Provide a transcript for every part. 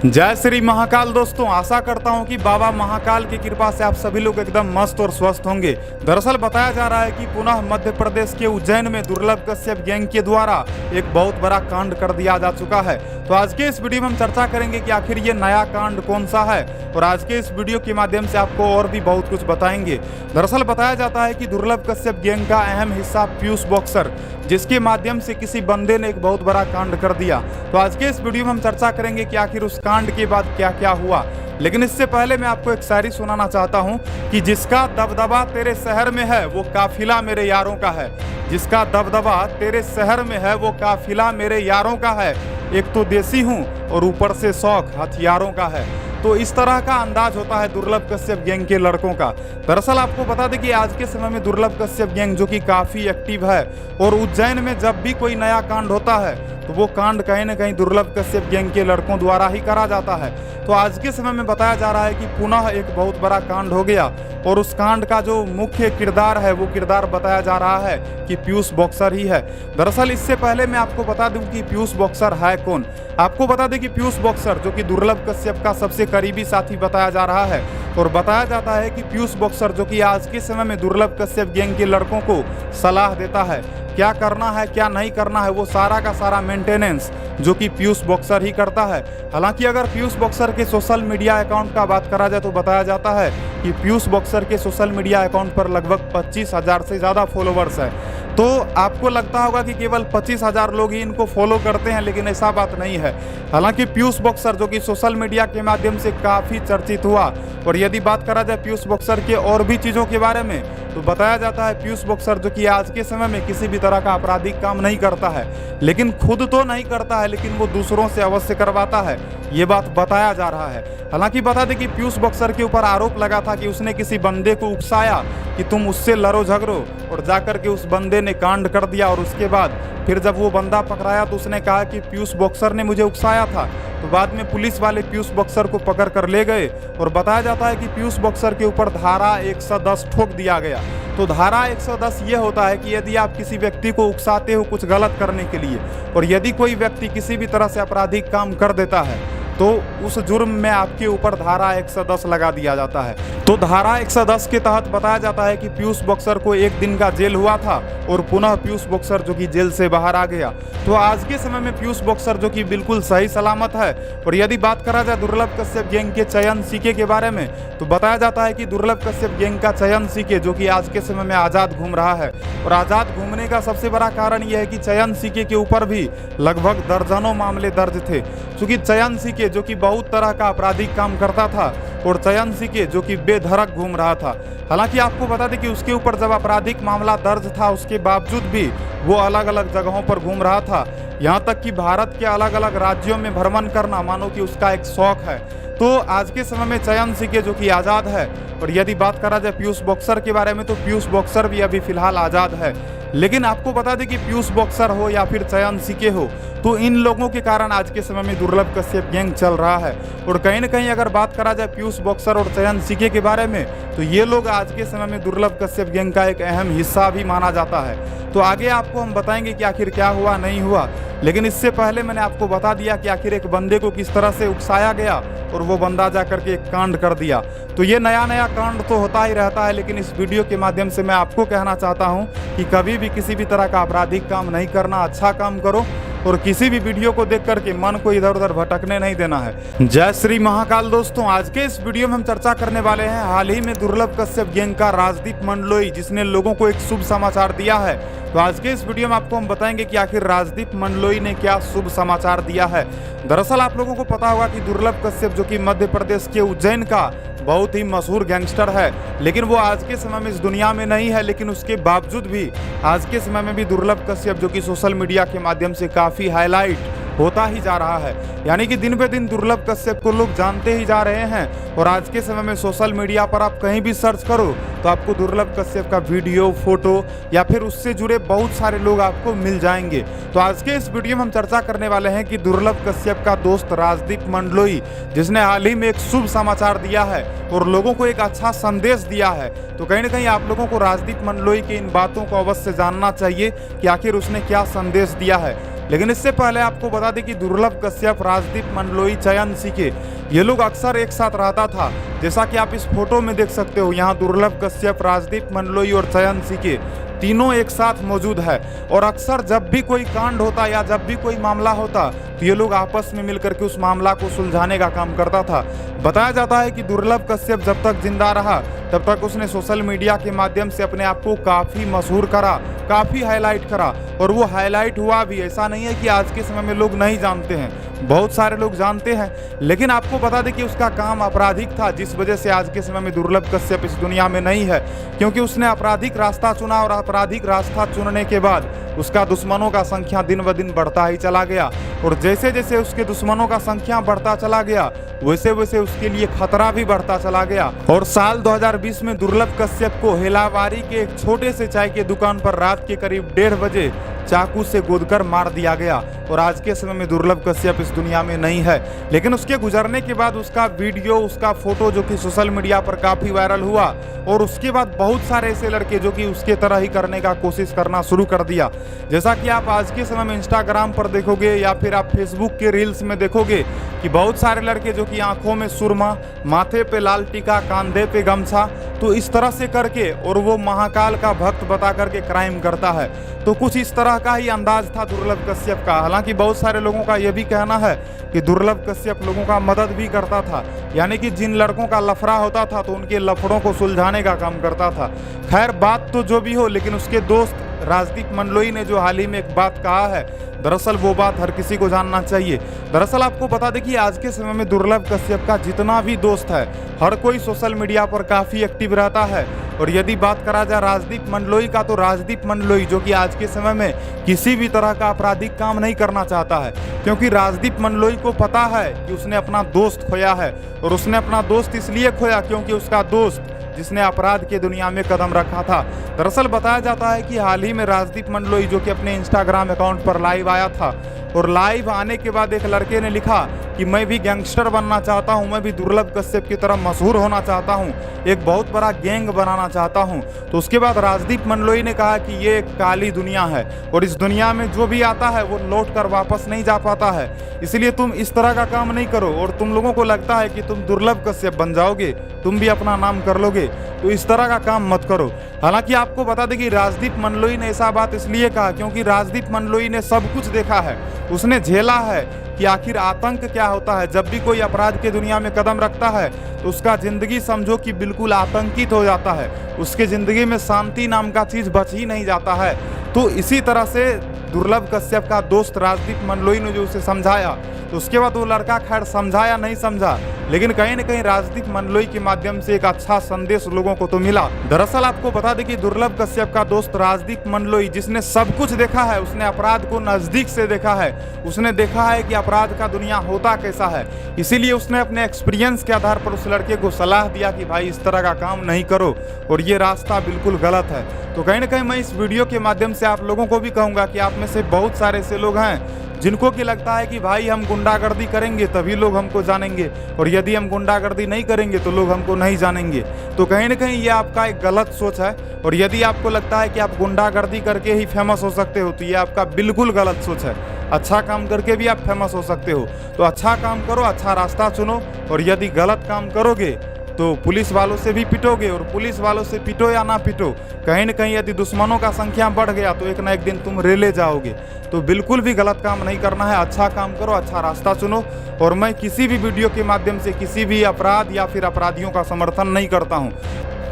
जय श्री महाकाल। दोस्तों, आशा करता हूं कि बाबा महाकाल की कृपा से आप सभी लोग एकदम मस्त और स्वस्थ होंगे। दरअसल बताया जा रहा है कि पुनः मध्य प्रदेश के उज्जैन में दुर्लभ कश्यप गैंग के द्वारा एक बहुत बड़ा कांड कर दिया जा चुका है। तो आज के इस वीडियो में हम चर्चा करेंगे कि आखिर ये नया कांड कौन सा है, और आज के इस वीडियो के माध्यम से आपको और भी बहुत कुछ बताएंगे। दरअसल बताया जाता है कि दुर्लभ कश्यप गैंग का अहम हिस्सा पीयूष बॉक्सर, जिसके माध्यम से किसी बंदे ने एक बहुत बड़ा कांड कर दिया। तो आज के इस वीडियो में हम चर्चा करेंगे कि आखिर उस कांड के बाद क्या क्या हुआ। लेकिन इससे पहले मैं आपको एक शायरी सुनाना चाहता हूं कि जिसका दबदबा तेरे शहर में है वो काफिला मेरे यारों का है। जिसका दबदबा तेरे शहर में है वो काफिला मेरे यारों का है। एक तो देसी हूं और ऊपर से शौक हथियारों का है। तो इस तरह का अंदाज होता है दुर्लभ कश्यप गैंग के लड़कों का। दरअसल आपको बता दें कि आज के समय में दुर्लभ कश्यप गैंग जो कि काफ़ी एक्टिव है, और उज्जैन में जब भी कोई नया कांड होता है तो वो कांड कहीं ना कहीं दुर्लभ कश्यप गैंग के लड़कों द्वारा ही करा जाता है। तो आज के समय में बताया जा रहा है कि पुनः एक बहुत बड़ा कांड हो गया, और उस कांड का जो मुख्य किरदार है वो किरदार बताया जा रहा है कि पीयूष बॉक्सर ही है। दरअसल इससे पहले मैं आपको बता दूं कि पीयूष बॉक्सर है कौन। आपको बता दें कि पीयूष बॉक्सर जो कि दुर्लभ कश्यप का सबसे करीबी साथी बताया जा रहा है, और बताया जाता है कि पीयूष बॉक्सर जो कि आज के समय में दुर्लभ कश्यप गैंग के लड़कों को सलाह देता है, क्या करना है क्या नहीं करना है, वो सारा का सारा मेंटेनेंस जो कि पीयूष बॉक्सर ही करता है। हालांकि अगर पीयूष बॉक्सर के सोशल मीडिया अकाउंट का बात करा जाए तो बताया जाता है कि पीयूष बॉक्सर के सोशल मीडिया अकाउंट पर लगभग 25,000 से ज़्यादा फॉलोवर्स है। तो आपको लगता होगा कि केवल 25,000 लोग ही इनको फॉलो करते हैं, लेकिन ऐसा बात नहीं है। हालांकि पीयूष बॉक्सर जो कि सोशल मीडिया के माध्यम से काफ़ी चर्चित हुआ, और यदि बात करा जाए पीयूष बॉक्सर के और भी चीज़ों के बारे में तो बताया जाता है पीयूष बॉक्सर जो कि आज के समय में किसी भी तरह का आपराधिक काम नहीं करता है, लेकिन खुद तो नहीं करता है लेकिन वो दूसरों से अवश्य करवाता है, ये बात बताया जा रहा है। हालांकि बता दें कि पीयूष बॉक्सर के ऊपर आरोप लगा था कि उसने किसी बंदे को उकसाया कि तुम उससे लड़ो झगड़ो, और जाकर के उस बंदे ने कांड कर दिया। और उसके बाद फिर जब वो बंदा पकड़ाया तो उसने कहा कि पीयूष बॉक्सर ने मुझे उकसाया था। तो बाद में पुलिस वाले पीयूष बॉक्सर को पकड़ कर ले गए, और बताया जाता है कि पीयूष बॉक्सर के ऊपर धारा 110 ठोक दिया गया। तो धारा 110 ये होता है कि यदि आप किसी व्यक्ति को उकसाते हो कुछ गलत करने के लिए, और यदि कोई व्यक्ति किसी भी तरह से आपराधिक काम कर देता है तो उस जुर्म में आपके ऊपर धारा 110 लगा दिया जाता है। तो धारा 110 के तहत बताया जाता है कि पीयूष बॉक्सर को 1 दिन का जेल हुआ था, और पुनः पीयूष बॉक्सर जो कि जेल से बाहर आ गया। तो आज के समय में पीयूष बॉक्सर जो कि बिल्कुल सही सलामत है। और यदि बात करा जाए दुर्लभ कश्यप गैंग के चयन सीके के बारे में तो बताया जाता है कि दुर्लभ कश्यप गैंग का चयन सीके जो कि आज के समय में आज़ाद घूम रहा है, और आज़ाद घूमने का सबसे बड़ा कारण यह है कि चयन सीके के ऊपर भी लगभग दर्जनों मामले दर्ज थे। क्योंकि चयन सीके जो कि बहुत तरह का आपराधिक काम करता था, और चयन सीके जो कि बेधड़क घूम रहा था। हालांकि आपको बता दें कि उसके ऊपर जब आपराधिक मामला दर्ज था उसके बावजूद भी वो अलग अलग जगहों पर घूम रहा था। यहाँ तक कि भारत के अलग अलग राज्यों में भ्रमण करना मानो कि उसका एक शौक है। तो आज के समय में चयन सीके जो कि आज़ाद है। और यदि बात करा जाए पीयूष बॉक्सर के बारे में तो पीयूष बॉक्सर भी अभी फिलहाल आज़ाद है। लेकिन आपको बता दें कि पीयूष बॉक्सर हो या फिर चयन सीके हो, तो इन लोगों के कारण आज के समय में दुर्लभ कश्यप गैंग चल रहा है। और कहीं ना कहीं अगर बात करा जाए पीयूष बॉक्सर और चयन सीके के बारे में तो ये लोग आज के समय में दुर्लभ कश्यप गैंग का एक अहम हिस्सा भी माना जाता है। तो आगे आपको हम बताएंगे कि आखिर क्या हुआ नहीं हुआ, लेकिन इससे पहले मैंने आपको बता दिया कि आखिर एक बंदे को किस तरह से उकसाया गया और वो बंदा जाकर के एक कांड कर दिया। तो ये नया नया कांड तो होता ही रहता है, लेकिन इस वीडियो के माध्यम से मैं आपको कहना चाहता हूँ कि कभी भी किसी भी तरह का आपराधिक काम नहीं करना, अच्छा काम करो, और किसी भी वीडियो को देख करके मन को इधर उधर भटकने नहीं देना है। जय श्री महाकाल। दोस्तों, आज के इस वीडियो में हम चर्चा करने वाले हैं हाल ही में दुर्लभ कश्यप गैंग का राजदीप मंडलोई, जिसने लोगों को एक शुभ समाचार दिया है। तो आज के इस वीडियो में आपको हम बताएंगे कि आखिर राजदीप मंडलोई ने क्या शुभ समाचार दिया है। दरअसल आप लोगों को पता होगा कि दुर्लभ कश्यप जो कि मध्य प्रदेश के उज्जैन का बहुत ही मशहूर गैंगस्टर है, लेकिन वो आज के समय में इस दुनिया में नहीं है। लेकिन उसके बावजूद भी आज के समय में भी दुर्लभ कश्यप जो कि सोशल मीडिया के माध्यम से काफ़ी हाईलाइट होता ही जा रहा है। यानी कि दिन पे दिन दुर्लभ कश्यप को लोग जानते ही जा रहे हैं, और आज के समय में सोशल मीडिया पर आप कहीं भी सर्च करो तो आपको दुर्लभ कश्यप का वीडियो, फोटो या फिर उससे जुड़े बहुत सारे लोग आपको मिल जाएंगे। तो आज के इस वीडियो में हम चर्चा करने वाले हैं कि दुर्लभ कश्यप का दोस्त राजदीप मंडलोई, जिसने हाल ही में एक शुभ समाचार दिया है और लोगों को एक अच्छा संदेश दिया है। तो कहीं ना कहीं आप लोगों को राजदीप मंडलोई की इन बातों को अवश्य जानना चाहिए कि आखिर उसने क्या संदेश दिया है। लेकिन इससे पहले आपको बता दें कि दुर्लभ कश्यप, राजदीप मंडलोई, चयन सीके ये लोग अक्सर एक साथ रहता था। जैसा कि आप इस फोटो में देख सकते हो, यहाँ दुर्लभ कश्यप, राजदीप मंडलोई और चयन सीके तीनों एक साथ मौजूद है। और अक्सर जब भी कोई कांड होता या जब भी कोई मामला होता तो ये लोग आपस में मिलकर के उस मामला को सुलझाने का काम करता था। बताया जाता है कि दुर्लभ कश्यप जब तक जिंदा रहा तब तक उसने सोशल मीडिया के माध्यम से अपने आप को काफ़ी मशहूर करा, काफ़ी हाईलाइट करा, और वो हाईलाइट हुआ भी। ऐसा नहीं है कि आज के समय में लोग नहीं जानते हैं, बहुत सारे लोग जानते हैं। लेकिन आपको बता दें कि उसका काम आपराधिक था, जिस वजह से आज के समय में दुर्लभ कश्यप इस दुनिया में नहीं है, क्योंकि उसने आपराधिक रास्ता चुना। और आपराधिक रास्ता चुनने के बाद उसका दुश्मनों का संख्या दिन ब दिन बढ़ता ही चला गया। और जैसे जैसे उसके दुश्मनों का संख्या बढ़ता चला गया वैसे वैसे उसके लिए खतरा भी बढ़ता चला गया। और साल 2020 में दुर्लभ कश्यप को हेलावारी के एक छोटे से चाय की दुकान पर रात के करीब 1:30 बजे चाकू से गोदकर मार दिया गया। और आज के समय में दुर्लभ कश्यप इस दुनिया में नहीं है। लेकिन उसके गुजरने के बाद उसका वीडियो, उसका फोटो जो कि सोशल मीडिया पर काफ़ी वायरल हुआ, और उसके बाद बहुत सारे ऐसे लड़के जो कि उसके तरह ही करने का कोशिश करना शुरू कर दिया। जैसा कि आप आज के समय में इंस्टाग्राम पर देखोगे या फिर आप फेसबुक के रील्स में देखोगे कि बहुत सारे लड़के जो कि आंखों में सुरमा, माथे पे लाल टीका, कांधे पे गमछा, तो इस तरह से करके और वो महाकाल का भक्त बता करके क्राइम करता है। तो कुछ इस तरह का ही अंदाज था दुर्लभ कश्यप का। हालांकि बहुत सारे लोगों का यह भी कहना है कि दुर्लभ कश्यप लोगों का मदद भी करता था, यानी कि जिन लड़कों का लफड़ा होता था तो उनके लफड़ों को सुलझाने का काम करता था। खैर, बात तो जो भी हो, लेकिन उसके दोस्त राजदीप मंडलोई ने जो हाल ही में एक बात कहा है, दरअसल वो बात हर किसी को जानना चाहिए। दरअसल आपको बता दें कि आज के समय में दुर्लभ कश्यप का जितना भी दोस्त है, हर कोई सोशल मीडिया पर काफ़ी एक्टिव रहता है। और यदि बात करा जाए राजदीप मंडलोई का, तो राजदीप मंडलोई जो कि आज के समय में किसी भी तरह का आपराधिक काम नहीं करना चाहता है, क्योंकि राजदीप मंडलोई को पता है कि उसने अपना दोस्त खोया है। और उसने अपना दोस्त इसलिए खोया क्योंकि उसका दोस्त जिसने अपराध के दुनिया में कदम रखा था। दरअसल बताया जाता है कि हाल ही में राजदीप मंडलोई जो कि अपने इंस्टाग्राम अकाउंट पर लाइव आया था, और लाइव आने के बाद एक लड़के ने लिखा कि मैं भी गैंगस्टर बनना चाहता हूं, मैं भी दुर्लभ कश्यप की तरह मशहूर होना चाहता हूं, एक बहुत बड़ा गैंग बनाना चाहता हूं। तो उसके बाद राजदीप मंडलोई ने कहा कि ये एक काली दुनिया है और इस दुनिया में जो भी आता है वो लौट कर वापस नहीं जा पाता है, इसलिए तुम इस तरह का काम नहीं करो। और तुम लोगों को लगता है कि तुम दुर्लभ कश्यप बन जाओगे, तुम भी अपना नाम कर लोगे, तो इस तरह का काम मत करो। हालांकि आपको बता दें कि राजदीप मंडलोई ने ऐसा बात इसलिए कहा क्योंकि राजदीप मंडलोई ने सब कुछ देखा है, उसने झेला है कि आखिर आतंक क्या होता है। जब भी कोई अपराध के दुनिया में कदम रखता है तो उसका जिंदगी समझो कि बिल्कुल आतंकित हो जाता है, उसके जिंदगी में शांति नाम का चीज बच ही नहीं जाता है। तो इसी तरह से दुर्लभ कश्यप का दोस्त राजदीप मंडलोई ने जो उसे समझाया, तो उसके बाद वो लड़का खैर समझा या नहीं समझा, लेकिन कहीं न कहीं राजदीप मंडलोई के माध्यम से एक अच्छा संदेश लोगों को तो मिला। दरअसल आपको बता दें कि दुर्लभ कश्यप का दोस्त राजदीप मंडलोई, जिसने सब कुछ देखा है, उसने अपराध को नजदीक से देखा है, उसने देखा है कि अपराध का दुनिया होता कैसा है, इसीलिए उसने अपने एक्सपीरियंस के आधार पर उस लड़के को सलाह दिया कि भाई इस तरह का काम नहीं करो और ये रास्ता बिल्कुल गलत है। तो कहीं ना कहीं मैं इस वीडियो के माध्यम से आप लोगों को भी कहूँगा कि आप में से बहुत सारे ऐसे लोग हैं जिनको कि लगता है कि भाई हम गुंडागर्दी करेंगे तभी लोग हमको जानेंगे, और यदि हम गुंडागर्दी नहीं करेंगे तो लोग हमको नहीं जानेंगे। तो कहीं ना कहीं ये आपका एक गलत सोच है, और यदि आपको लगता है कि आप गुंडागर्दी करके ही फेमस हो सकते हो तो ये आपका बिल्कुल गलत सोच है। अच्छा काम करके भी आप फेमस हो सकते हो, तो अच्छा काम करो, अच्छा रास्ता चुनो। और यदि गलत काम करोगे तो पुलिस वालों से भी पिटोगे, और पुलिस वालों से पिटो या ना पिटो, कहीं न कहीं यदि दुश्मनों का संख्या बढ़ गया तो एक ना एक दिन तुम रेले जाओगे। तो बिल्कुल भी गलत काम नहीं करना है, अच्छा काम करो, अच्छा रास्ता चुनो। और मैं किसी भी वीडियो के माध्यम से किसी भी अपराध या फिर अपराधियों का समर्थन नहीं करता हूँ।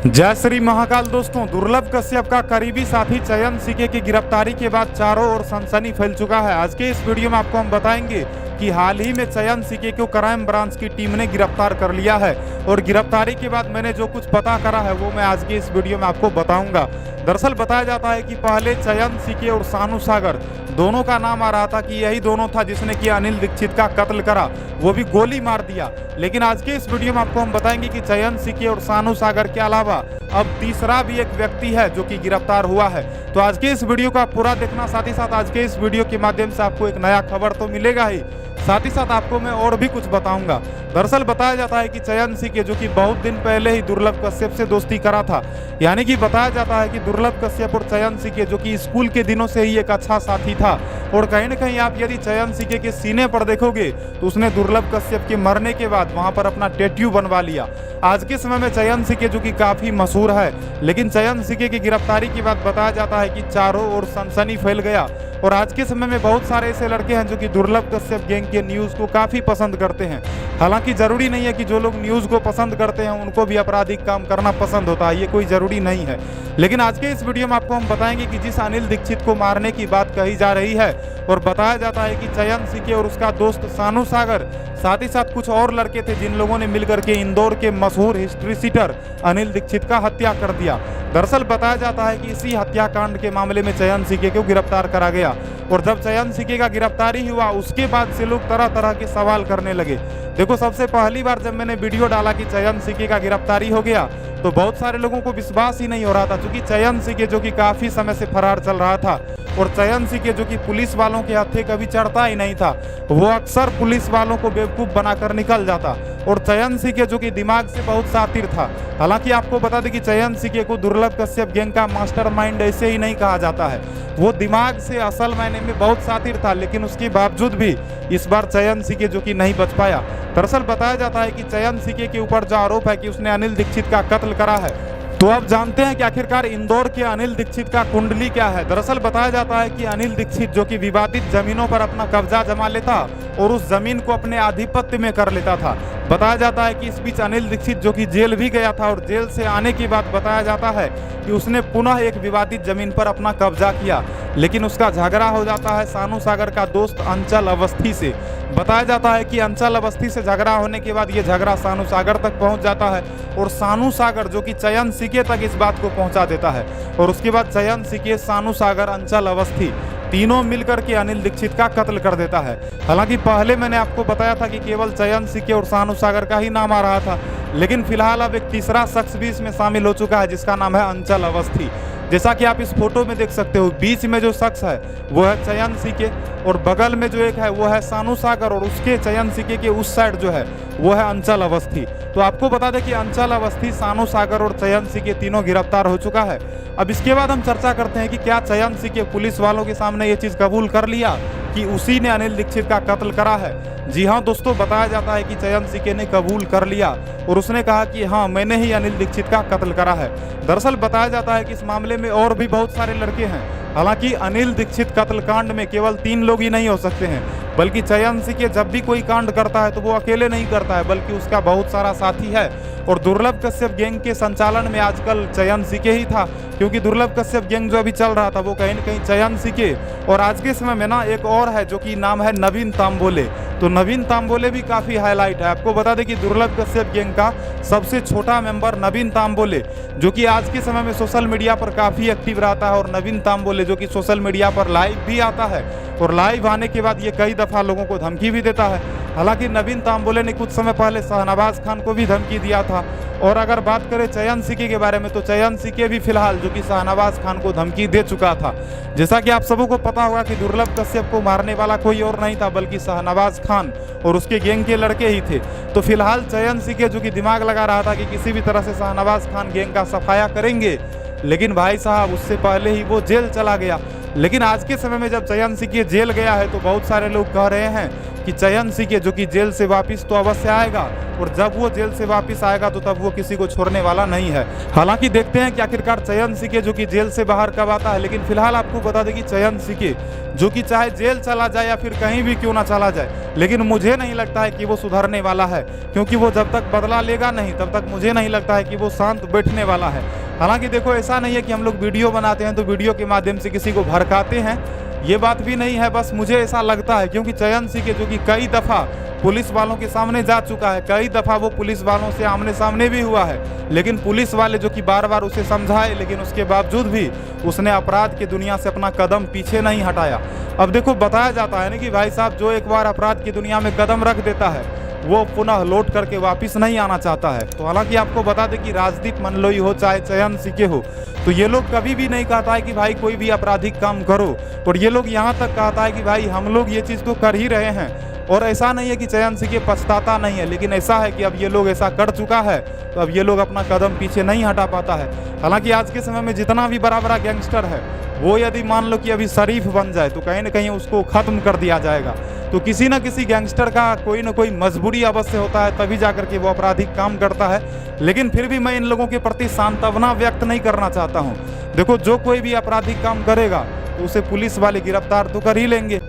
जय श्री महाकाल। दोस्तों, दुर्लभ कश्यप का करीबी साथी चयन सीके की गिरफ्तारी के बाद चारों ओर सनसनी फैल चुका है। आज के इस वीडियो में आपको हम बताएंगे कि हाल ही में चयन सीके को क्राइम ब्रांच की टीम ने गिरफ्तार कर लिया है, और गिरफ्तारी के बाद मैंने जो कुछ पता करा है वो मैं आज के इस वीडियो में आपको बताऊंगा। दरअसल बताया जाता है कि पहले चयन सीके और सानू सागर दोनों का नाम आ रहा था कि यही दोनों था जिसने कि अनिल दीक्षित का कत्ल करा, वो भी गोली मार दिया। लेकिन आज के इस वीडियो में आपको हम बताएंगे कि चयन सीके और सानू सागर के अलावा अब तीसरा भी एक व्यक्ति है जो कि गिरफ्तार हुआ है। तो आज के इस वीडियो को आप पूरा देखना, साथ ही साथ आज के इस वीडियो के माध्यम से आपको एक नया खबर तो मिलेगा ही, साथ ही साथ आपको मैं और भी कुछ बताऊंगा। दरअसल बताया जाता है कि चयन सीके जो कि बहुत दिन पहले ही दुर्लभ कश्यप से दोस्ती करा था, यानी कि बताया जाता है कि दुर्लभ कश्यप और चयन सीके जो कि स्कूल के दिनों से ही एक अच्छा साथी था। और कहीं ना कहीं आप यदि चयन सीके के सीने पर देखोगे तो उसने दुर्लभ कश्यप के मरने के बाद वहां पर अपना टैटू बनवा लिया। आज के समय में चयन सीके जो कि काफी मशहूर है, लेकिन चयन सीके की गिरफ्तारी के बाद बताया जाता है कि चारों ओर सनसनी फैल गया। और आज के समय में बहुत सारे ऐसे लड़के हैं जो कि दुर्लभ कश्यप गैंग के न्यूज़ को काफ़ी पसंद करते हैं। हालांकि ज़रूरी नहीं है कि जो लोग न्यूज़ को पसंद करते हैं उनको भी आपराधिक काम करना पसंद होता है, ये कोई ज़रूरी नहीं है। लेकिन आज के इस वीडियो में आपको हम बताएंगे कि जिस अनिल दीक्षित को मारने की बात कही जा रही है और बताया जाता है कि चयन सीके और उसका दोस्त सानू सागर, साथ ही साथ कुछ और लड़के थे जिन लोगों ने मिलकर के इंदौर के मशहूर हिस्ट्री सीटर अनिल दीक्षित का हत्या कर दिया। दरअसल बताया जाता है कि इसी हत्याकांड के मामले में चयन सीके को गिरफ्तार करा गया। और जब चयन सीके का गिरफ्तारी हुआ उसके बाद से लोग तरह तरह के सवाल करने लगे। देखो, सबसे पहली बार जब मैंने वीडियो डाला कि चयन सीके का गिरफ्तारी हो गया तो बहुत सारे लोगों को विश्वास ही नहीं हो रहा था, क्योंकि चयन सीके जो कि काफी समय से फरार चल रहा था और चयन सीके जो कि पुलिस वालों के हत्थे कभी चढ़ता ही नहीं था, वो अक्सर पुलिस वालों को बेवकूफ बनाकर निकल जाता। और चयन सीके जो कि दिमाग से बहुत शातिर था। हालांकि आपको बता दें कि चयन सीके को दुर्लभ कश्यप गैंग का मास्टरमाइंड ऐसे ही नहीं कहा जाता है, वो दिमाग से असल मायने में बहुत शातिर था, लेकिन उसके बावजूद भी इस बार चयन सीके जो कि नहीं बच पाया। दरअसल बताया जाता है कि चयन सीके के ऊपर जो आरोप है कि उसने अनिल दीक्षित का कत्ल करा है, तो आप जानते हैं कि आखिरकार इंदौर के अनिल दीक्षित का कुंडली क्या है। दरअसल बताया जाता है कि अनिल दीक्षित जो कि विवादित जमीनों पर अपना कब्जा जमा लेता और उस जमीन को अपने आधिपत्य में कर लेता था। बताया जाता है कि इस बीच अनिल दीक्षित जो कि जेल भी गया था और जेल से आने के बाद बताया जाता है कि उसने पुनः एक विवादित जमीन पर अपना कब्जा किया, लेकिन उसका झगड़ा हो जाता है सानू सागर का दोस्त अंचल अवस्थी से। बताया जाता है कि अंचल अवस्थी से झगड़ा होने के बाद ये झगड़ा सानू सागर तक पहुंच जाता है और सानू सागर जो कि चयन सीके तक इस बात को पहुंचा देता है। और उसके बाद चयन सीके, सानू सागर, अंचल अवस्थी तीनों मिलकर के अनिल दीक्षित का कत्ल कर देता है। हालांकि पहले मैंने आपको बताया था कि केवल चयन सीके और सानू सागर का ही नाम आ रहा था, लेकिन फिलहाल अब एक तीसरा शख्स भी इसमें शामिल हो चुका है जिसका नाम है अंचल अवस्थी। जैसा कि आप इस फोटो में देख सकते हो, बीच में जो शख्स है वो है चयन सीके और बगल में जो एक है वो है सानू सागर और उसके चयन सीके के उस साइड जो है वो है अंचल अवस्थी। तो आपको बता दें कि अंचल अवस्थी, सानू सागर और चयन सीके तीनों गिरफ्तार हो चुका है। अब इसके बाद हम चर्चा करते हैं कि क्या चयन सीके पुलिस वालों के सामने ये चीज़ कबूल कर लिया कि उसी ने अनिल दीक्षित का कत्ल करा है। जी हाँ दोस्तों, बताया जाता है कि चयन सीके ने कबूल कर लिया और उसने कहा कि हाँ, मैंने ही अनिल दीक्षित का कत्ल करा है। दरअसल बताया जाता है कि इस मामले में और भी बहुत सारे लड़के हैं। हालांकि अनिल दीक्षित कत्लकांड में केवल 3 लोग ही नहीं हो सकते हैं, बल्कि चयन सीके जब भी कोई कांड करता है तो वो अकेले नहीं करता है, बल्कि उसका बहुत सारा साथी है। और दुर्लभ कश्यप गैंग के संचालन में आजकल चयन सीके ही था, क्योंकि दुर्लभ कश्यप गैंग जो अभी चल रहा था वो कहीं न कहीं चयन सीके और आज के समय में ना एक और है जो कि नाम है नवीन तांबोले। तो नवीन तांबोले भी काफ़ी हाईलाइट है। आपको बता दें कि दुर्लभ कश्यप गैंग का सबसे छोटा मेंबर नवीन तांबोले, जो कि आज के समय में सोशल मीडिया पर काफ़ी एक्टिव रहता है, और नवीन तांबोले जो कि सोशल मीडिया पर लाइव भी आता है और लाइव आने के बाद ये कई दफ़ा लोगों को धमकी भी देता है। हालांकि नवीन तांबोले ने कुछ समय पहले शाहनवाज खान को भी धमकी दिया था। और अगर बात करें चयन सीके के बारे में तो चयन सीके भी फिलहाल जो कि शाहनवाज खान को धमकी दे चुका था। जैसा कि आप सबों को पता होगा कि दुर्लभ कश्यप को मारने वाला कोई और नहीं था बल्कि शाहनवाज खान और उसके गैंग के लड़के ही थे। तो फिलहाल चयन सीके जो कि दिमाग लगा रहा था कि किसी भी तरह से शाहनवाज खान गैंग का सफाया करेंगे, लेकिन भाई साहब उससे पहले ही वो जेल चला गया। लेकिन आज के समय में जब चयन सीके जेल गया है तो बहुत सारे लोग कह रहे हैं कि चयन सीके जो कि जेल से वापस तो अवश्य आएगा, और जब वो जेल से वापस आएगा तो तब वो किसी को छोड़ने वाला नहीं है। हालांकि देखते हैं कि आखिरकार चयन सीके जो कि जेल से बाहर कब आता है। लेकिन फिलहाल आपको बता दें कि चयन सीके जो कि चाहे जेल चला जाए या फिर कहीं भी क्यों ना चला जाए, लेकिन मुझे नहीं लगता है कि वो सुधरने वाला है, क्योंकि वो जब तक बदला लेगा नहीं तब तक मुझे नहीं लगता है कि वो शांत बैठने वाला है। हालांकि देखो, ऐसा नहीं है कि हम लोग वीडियो बनाते हैं तो वीडियो के माध्यम से किसी को भड़काते हैं, ये बात भी नहीं है। बस मुझे ऐसा लगता है क्योंकि चयन सीके जो कि कई दफ़ा पुलिस वालों के सामने जा चुका है, कई दफ़ा वो पुलिस वालों से आमने सामने भी हुआ है, लेकिन पुलिस वाले जो कि बार बार उसे समझाए, लेकिन उसके बावजूद भी उसने अपराध की दुनिया से अपना कदम पीछे नहीं हटाया। अब देखो, बताया जाता है ना कि भाई साहब जो एक बार अपराध की दुनिया में कदम रख देता है वो पुनः लौट करके वापस नहीं आना चाहता है। तो हालांकि आपको बता दें कि राजदीप मंडलोई हो चाहे चयन सीके हो, तो ये लोग कभी भी नहीं कहता है कि भाई कोई भी आपराधिक काम करो, और ये लोग यहाँ तक कहता है कि भाई हम लोग ये चीज़ तो कर ही रहे हैं और ऐसा नहीं है कि चयन सीके पछताता नहीं है, लेकिन ऐसा है कि अब ये लोग ऐसा कर चुका है तो अब ये लोग अपना कदम पीछे नहीं हटा पाता है। हालांकि आज के समय में जितना भी बड़ा बड़ा गैंगस्टर है वो यदि मान लो कि अभी शरीफ बन जाए तो कहीं ना कहीं उसको खत्म कर दिया जाएगा। तो किसी न किसी गैंगस्टर का कोई ना कोई मजबूरी अवश्य होता है, तभी जाकर के वो आपराधिक काम करता है। लेकिन फिर भी मैं इन लोगों के प्रति सांत्वना व्यक्त नहीं करना चाहता हूँ। देखो, जो कोई भी आपराधिक काम करेगा तो उसे पुलिस वाले गिरफ्तार तो कर ही लेंगे।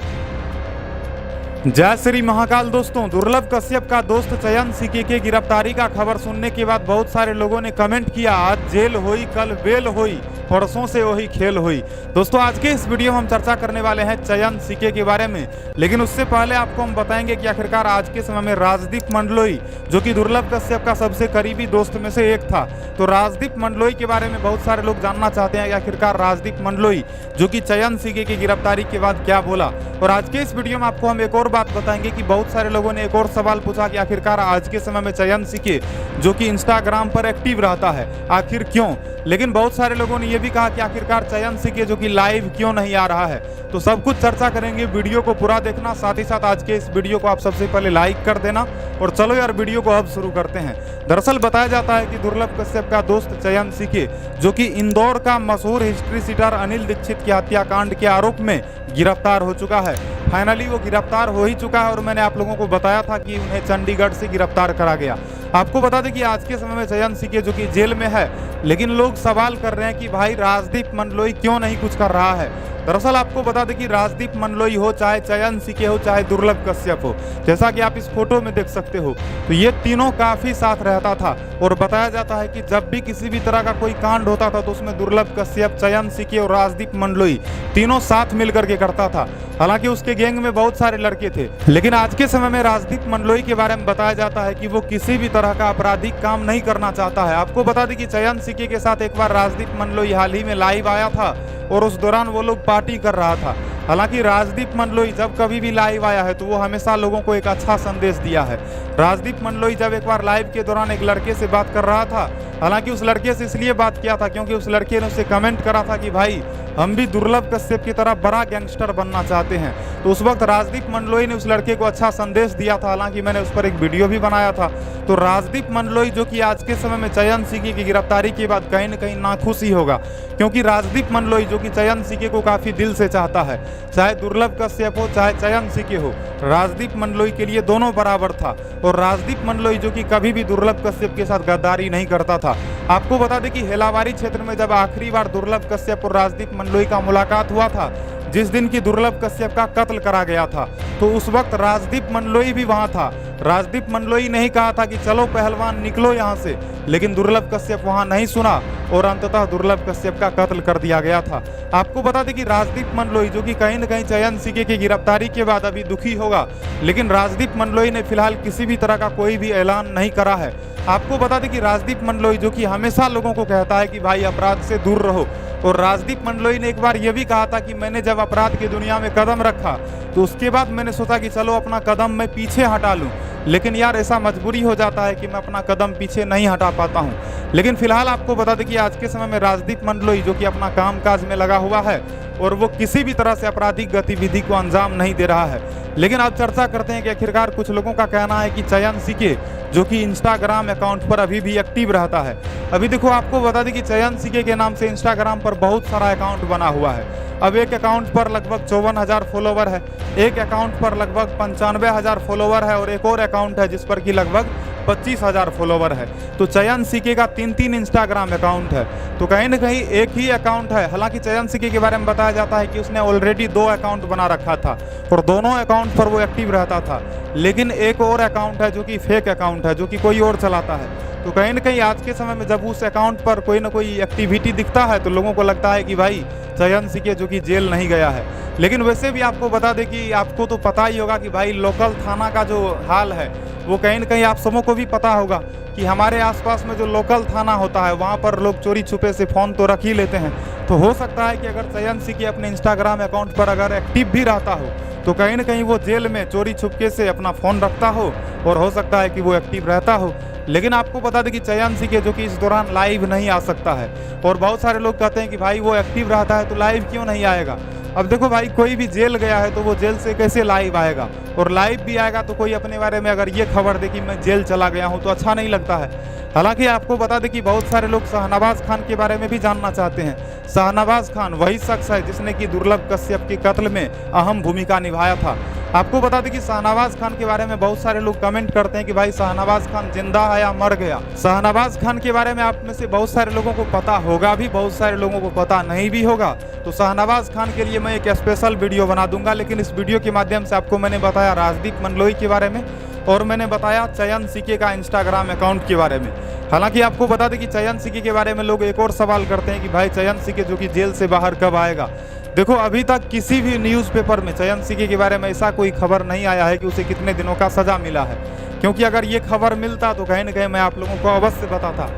जय श्री महाकाल। दोस्तों, दुर्लभ कश्यप का दोस्त चयन सीके के गिरफ्तारी का खबर सुनने के बाद बहुत सारे लोगों ने कमेंट किया, आज जेल हुई कल बेल हुई, परसों से वही खेल हुई। दोस्तों, आज के इस वीडियो में हम चर्चा करने वाले हैं चयन सीके के बारे में, लेकिन उससे पहले आपको हम बताएंगे कि आखिरकार आज के समय में राजदीप मंडलोई, जो कि दुर्लभ कश्यप का सबसे करीबी दोस्त में से एक था, तो राजदीप मंडलोई के बारे में बहुत सारे लोग जानना चाहते हैं कि आखिरकार राजदीप मंडलोई जो कि चयन सीके की गिरफ्तारी के बाद क्या बोला। और आज के इस वीडियो में आपको हम एक और बात बताएंगे कि बहुत सारे लोगों ने एक और सवाल पूछा कि आखिरकार आज के समय में चयन सीके जो कि इंस्टाग्राम पर एक्टिव रहता है, आखिर क्यों। लेकिन बहुत सारे लोगों ने यह भी कहा कि आखिरकार चयन सीके जो कि लाइव क्यों नहीं आ रहा है। तो सब कुछ चर्चा करेंगे, वीडियो को पूरा देखना। साथ ही साथ आज के इस वीडियो को आप सबसे पहले लाइक कर देना। और चलो यार, वीडियो को अब शुरू करते हैं। दरअसल बताया जाता है कि दुर्लभ कश्यप का दोस्त चयन सीके जो कि इंदौर का मशहूर हिस्ट्री सीटर अनिल दीक्षित की हत्याकांड के आरोप में गिरफ्तार हो चुका है। फाइनली वो गिरफ्तार हो ही चुका है और मैंने आप लोगों को बताया था कि उन्हें चंडीगढ़ से गिरफ्तार करा गया। आपको बता दें कि आज के समय में चयन सीके जो कि जेल में है, लेकिन लोग सवाल कर रहे हैं कि भाई राजदीप मंडलोई क्यों नहीं कुछ कर रहा है। दरअसल आपको बता दें कि राजदीप मंडलोई हो, चाहे चयन सीके हो, चाहे दुर्लभ कश्यप हो, जैसा कि आप इस फोटो में देख सकते हो, तो ये तीनों काफी साथ रहता था। और बताया जाता है कि जब भी किसी भी तरह का कोई कांड होता था तो उसमें दुर्लभ कश्यप, चयन सीके और राजदीप मंडलोई तीनों साथ मिलकर के करता था। हालांकि उसके गैंग में बहुत सारे लड़के थे, लेकिन आज के समय में राजदीप मंडलोई के बारे में बताया जाता है कि वो किसी भी तरह का आपराधिक काम नहीं करना चाहता है। आपको बता दें कि चयन सीके के साथ एक बार राजदीप मंडलोई हाल ही में लाइव आया था और उस दौरान वो लोग पार्टी कर रहा था। हालांकि राजदीप मंडलोई जब कभी भी लाइव आया है तो वो हमेशा लोगों को एक अच्छा संदेश दिया है। राजदीप मंडलोई जब एक बार लाइव के दौरान एक लड़के से बात कर रहा था, हालांकि उस लड़के से इसलिए बात किया था क्योंकि उस लड़के ने उसे कमेंट करा था कि भाई हम भी दुर्लभ कश्यप की तरह बड़ा गैंगस्टर बनना चाहते हैं। तो उस वक्त राजदीप मंडलोई ने उस लड़के को अच्छा संदेश दिया था। हालांकि मैंने उस पर एक वीडियो भी बनाया था। तो राजदीप मंडलोई जो कि आज के समय में चयन सीके की गिरफ्तारी के बाद कहीं न कहीं नाखुश ही होगा, क्योंकि राजदीप मंडलोई जो कि चयन सीके को काफी दिल से चाहता है, चाहे दुर्लभ कश्यप हो चाहे चयन सीके हो, राजदीप मंडलोई के लिए दोनों बराबर था। और राजदीप मंडलोई जो कि कभी भी दुर्लभ कश्यप के साथ गद्दारी नहीं करता था। आपको बता दें कि हेलावारी क्षेत्र में जब आखिरी बार दुर्लभ कश्यप और राजदीप मंडलोई का मुलाकात हुआ था, जिस दिन की दुर्लभ कश्यप का कत्ल करा गया था, तो उस वक्त राजदीप मंडलोई भी वहां था। राजदीप मंडलोई ने ही कहा था कि चलो पहलवान निकलो यहाँ से, लेकिन दुर्लभ कश्यप वहां नहीं सुना और अंततः दुर्लभ कश्यप का कत्ल कर दिया गया था। आपको बता दें कि राजदीप मंडलोई जो कि कहीं न कहीं चयन सीके की गिरफ्तारी के बाद अभी दुखी होगा, लेकिन राजदीप मंडलोई ने फिलहाल किसी भी तरह का कोई भी ऐलान नहीं करा है। आपको बता दें कि राजदीप मंडलोई जो कि हमेशा लोगों को कहता है कि भाई अपराध से दूर रहो, और राजदीप मंडलोई ने एक बार यह भी कहा था कि मैंने जब अपराध की दुनिया में कदम रखा तो उसके बाद मैंने सोचा कि चलो अपना कदम मैं पीछे हटा लूं, लेकिन यार ऐसा मजबूरी हो जाता है कि मैं अपना कदम पीछे नहीं हटा पाता हूं। लेकिन फिलहाल आपको बता दें कि आज के समय में राजदीप मंडलोई जो कि अपना कामकाज में लगा हुआ है और वो किसी भी तरह से आपराधिक गतिविधि को अंजाम नहीं दे रहा है। लेकिन अब चर्चा करते हैं कि आखिरकार कुछ लोगों का कहना है कि चयन सीके जो कि इंस्टाग्राम अकाउंट पर अभी भी एक्टिव रहता है। अभी देखो, आपको बता दें कि चयन सीके के नाम से इंस्टाग्राम पर बहुत सारा अकाउंट बना हुआ है। अब एक अकाउंट पर लगभग 54,000 फॉलोवर है, एक अकाउंट पर लगभग 95,000 फॉलोवर है और एक और अकाउंट है जिस पर कि लगभग 25,000 फॉलोवर है। तो चयन सीके का 3-3 इंस्टाग्राम अकाउंट है, तो कहीं ना कहीं एक ही अकाउंट है। हालांकि चयन सीके के बारे में बताया जाता है कि उसने ऑलरेडी 2 अकाउंट बना रखा था और दोनों अकाउंट पर वो एक्टिव रहता था। लेकिन एक और अकाउंट है जो कि फेक अकाउंट है, जो कि कोई और चलाता है। तो कहीं ना कहीं आज के समय में जब उस अकाउंट पर कोई ना कोई एक्टिविटी दिखता है तो लोगों को लगता है कि भाई चयन सीके जो कि जेल नहीं गया है। लेकिन वैसे भी आपको बता दें कि आपको तो पता ही होगा कि भाई लोकल थाना का जो हाल है वो कहीं ना कहीं आप सबों को भी पता होगा कि हमारे आसपास में जो लोकल थाना होता है वहाँ पर लोग चोरी छुपे से फ़ोन तो रख ही लेते हैं। तो हो सकता है कि अगर चयन सीके अपने इंस्टाग्राम अकाउंट पर अगर एक्टिव भी रहता हो तो कहीं ना कहीं वो जेल में चोरी छुपके से अपना फ़ोन रखता हो और हो सकता है कि वो एक्टिव रहता हो। लेकिन आपको बता दें कि चयन सीके जो कि इस दौरान लाइव नहीं आ सकता है और बहुत सारे लोग कहते हैं कि भाई वो एक्टिव रहता है तो लाइव क्यों नहीं आएगा। अब देखो भाई, कोई भी जेल गया है तो वो जेल से कैसे लाइव आएगा, और लाइव भी आएगा तो कोई अपने बारे में अगर ये खबर दे कि मैं जेल चला गया हूँ तो अच्छा नहीं लगता है। हालांकि आपको बता दें कि बहुत सारे लोग शाहनवाज खान के बारे में भी जानना चाहते हैं। शाहनवाज खान वही शख्स है जिसने कि दुर्लभ कश्यप के कत्ल में अहम भूमिका निभाया था। आपको बता दें कि शाहनवाज खान के बारे में बहुत सारे लोग कमेंट करते हैं कि भाई शाहनवाज खान जिंदा है या मर गया। शाहनवाज खान के बारे में आप में से बहुत सारे लोगों को पता होगा भी, बहुत सारे लोगों को पता नहीं भी होगा। तो शाहनवाज खान के लिए मैं एक स्पेशल वीडियो बना दूंगा, लेकिन इस वीडियो के माध्यम से आपको मैंने बताया राजदीप मंडलोई के बारे में, और मैंने बताया चयन सीके का इंस्टाग्राम अकाउंट के बारे में। हालांकि आपको बता दें कि चयन सीके के बारे में लोग एक और सवाल करते हैं कि भाई चयन सीके जो कि जेल से बाहर कब आएगा। देखो, अभी तक किसी भी न्यूज़पेपर में चयन सीके के बारे में ऐसा कोई खबर नहीं आया है कि उसे कितने दिनों का सजा मिला है, क्योंकि अगर ये खबर मिलता तो कहीं न कहीं मैं आप लोगों को अवश्य बताता।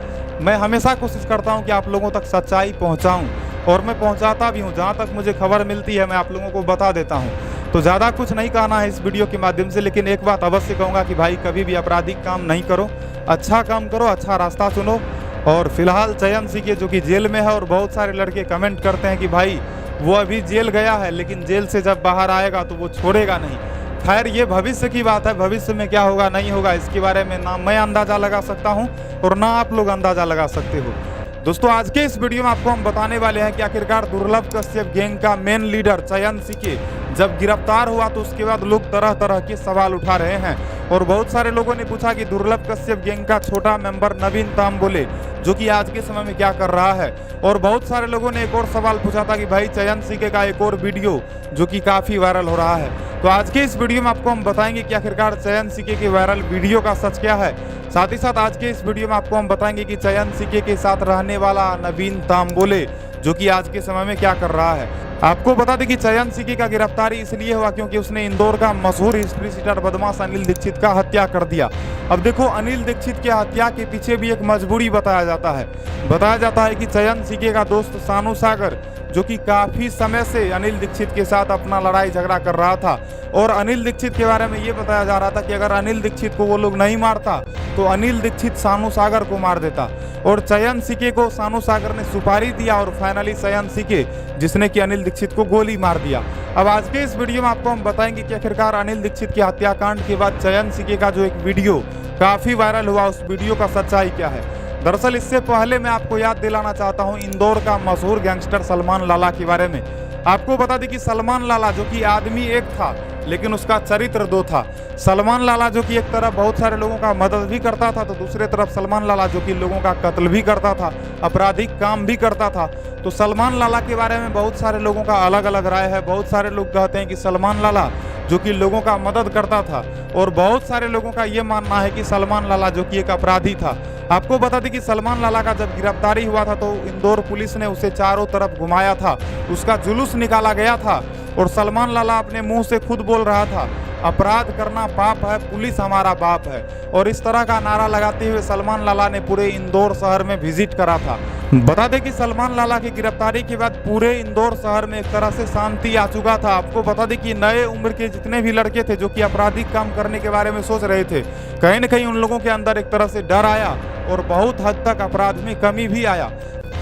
मैं हमेशा कोशिश करता हूँ कि आप लोगों तक सच्चाई पहुँचाऊँ, और मैं पहुँचाता भी हूँ। जहाँ तक मुझे खबर मिलती है मैं आप लोगों को बता देता हूँ। तो ज़्यादा कुछ नहीं कहना है इस वीडियो के माध्यम से, लेकिन एक बात अवश्य कहूँगा कि भाई कभी भी आपराधिक काम नहीं करो, अच्छा काम करो, अच्छा रास्ता चुनो। और फिलहाल चयन सीके जो कि जेल में है, और बहुत सारे लड़के कमेंट करते हैं कि भाई वो अभी जेल गया है लेकिन जेल से जब बाहर आएगा तो वो छोड़ेगा नहीं। खैर, ये भविष्य की बात है, भविष्य में क्या होगा नहीं होगा इसके बारे में ना मैं अंदाज़ा लगा सकता हूँ और ना आप लोग अंदाज़ा लगा सकते हो। दोस्तों, आज के इस वीडियो में आपको हम बताने वाले हैं कि आखिरकार दुर्लभ कश्यप गैंग का मेन लीडर चयन सीके जब गिरफ्तार हुआ तो उसके बाद लोग तरह तरह के सवाल उठा रहे हैं। और बहुत सारे लोगों ने पूछा कि दुर्लभ कश्यप गैंग का छोटा मेंबर नवीन तांबोले जो कि आज के समय में क्या कर रहा है। और बहुत सारे लोगों ने एक और सवाल पूछा था कि भाई चयन सीके का एक और वीडियो जो कि काफ़ी वायरल हो रहा है। तो आज के इस वीडियो में आपको हम बताएंगे कि आखिरकार चयन सीके के वायरल वीडियो का सच क्या है। साथ ही साथ आज के इस वीडियो में आपको हम बताएंगे कि चयन सीके के साथ रहने वाला नवीन तांबोले जो कि आज के समय में क्या कर रहा है। आपको बता दें कि चयन सीके का गिरफ्तारी इसलिए हुआ क्योंकि उसने इंदौर का मशहूर हिस्ट्री सीटर बदमाश अनिल दीक्षित का हत्या कर दिया। अब देखो, अनिल दीक्षित की हत्या के पीछे भी एक मजबूरी बताया जाता है। बताया जाता है कि चयन सीके का दोस्त सानू सागर जो कि काफ़ी समय से अनिल दीक्षित के साथ अपना लड़ाई झगड़ा कर रहा था, और अनिल दीक्षित के बारे में ये बताया जा रहा था कि अगर अनिल दीक्षित को वो लोग नहीं मारता तो अनिल दीक्षित सानू सागर को मार देता। और चयन सीके को सानू सागर ने सुपारी दिया और फाइनली चयन सीके जिसने कि अनिल दीक्षित को गोली मार दिया। अब आज के इस वीडियो में आपको हम बताएंगे कि आखिरकार अनिल दीक्षित की हत्याकांड के बाद चयन सीके का जो एक वीडियो काफ़ी वायरल हुआ, उस वीडियो का सच्चाई क्या है। दरअसल इससे पहले मैं आपको याद दिलाना चाहता हूं इंदौर का मशहूर गैंगस्टर सलमान लाला के बारे में। आपको बता दें कि सलमान लाला जो कि आदमी एक था लेकिन उसका चरित्र दो था। सलमान लाला जो कि एक तरफ बहुत सारे लोगों का मदद भी करता था, तो दूसरे तरफ सलमान लाला जो कि लोगों का कत्ल भी करता था, आपराधिक काम भी करता था। तो सलमान लाला के बारे में बहुत सारे लोगों का अलग अलग राय है। बहुत सारे लोग कहते हैं कि सलमान लाला जो कि लोगों का मदद करता था, और बहुत सारे लोगों का ये मानना है कि सलमान लाला जो कि एक अपराधी था। आपको बता दें कि सलमान लाला का जब गिरफ्तारी हुआ था तो इंदौर पुलिस ने उसे चारों तरफ घुमाया था, उसका जुलूस निकाला गया था, और सलमान लाला अपने मुंह से खुद बोल रहा था अपराध करना पाप है, पुलिस हमारा बाप है। और इस तरह का नारा लगाते हुए सलमान लाला ने पूरे इंदौर शहर में विजिट करा था। बता दें कि सलमान लाला की गिरफ्तारी के बाद पूरे इंदौर शहर में एक तरह से शांति आ चुका था। आपको बता दें कि नए उम्र के जितने भी लड़के थे जो कि आपराधिक काम करने के बारे में सोच रहे थे, कहीं न कहीं उन लोगों के अंदर एक तरह से डर आया और बहुत हद तक अपराध में कमी भी आया।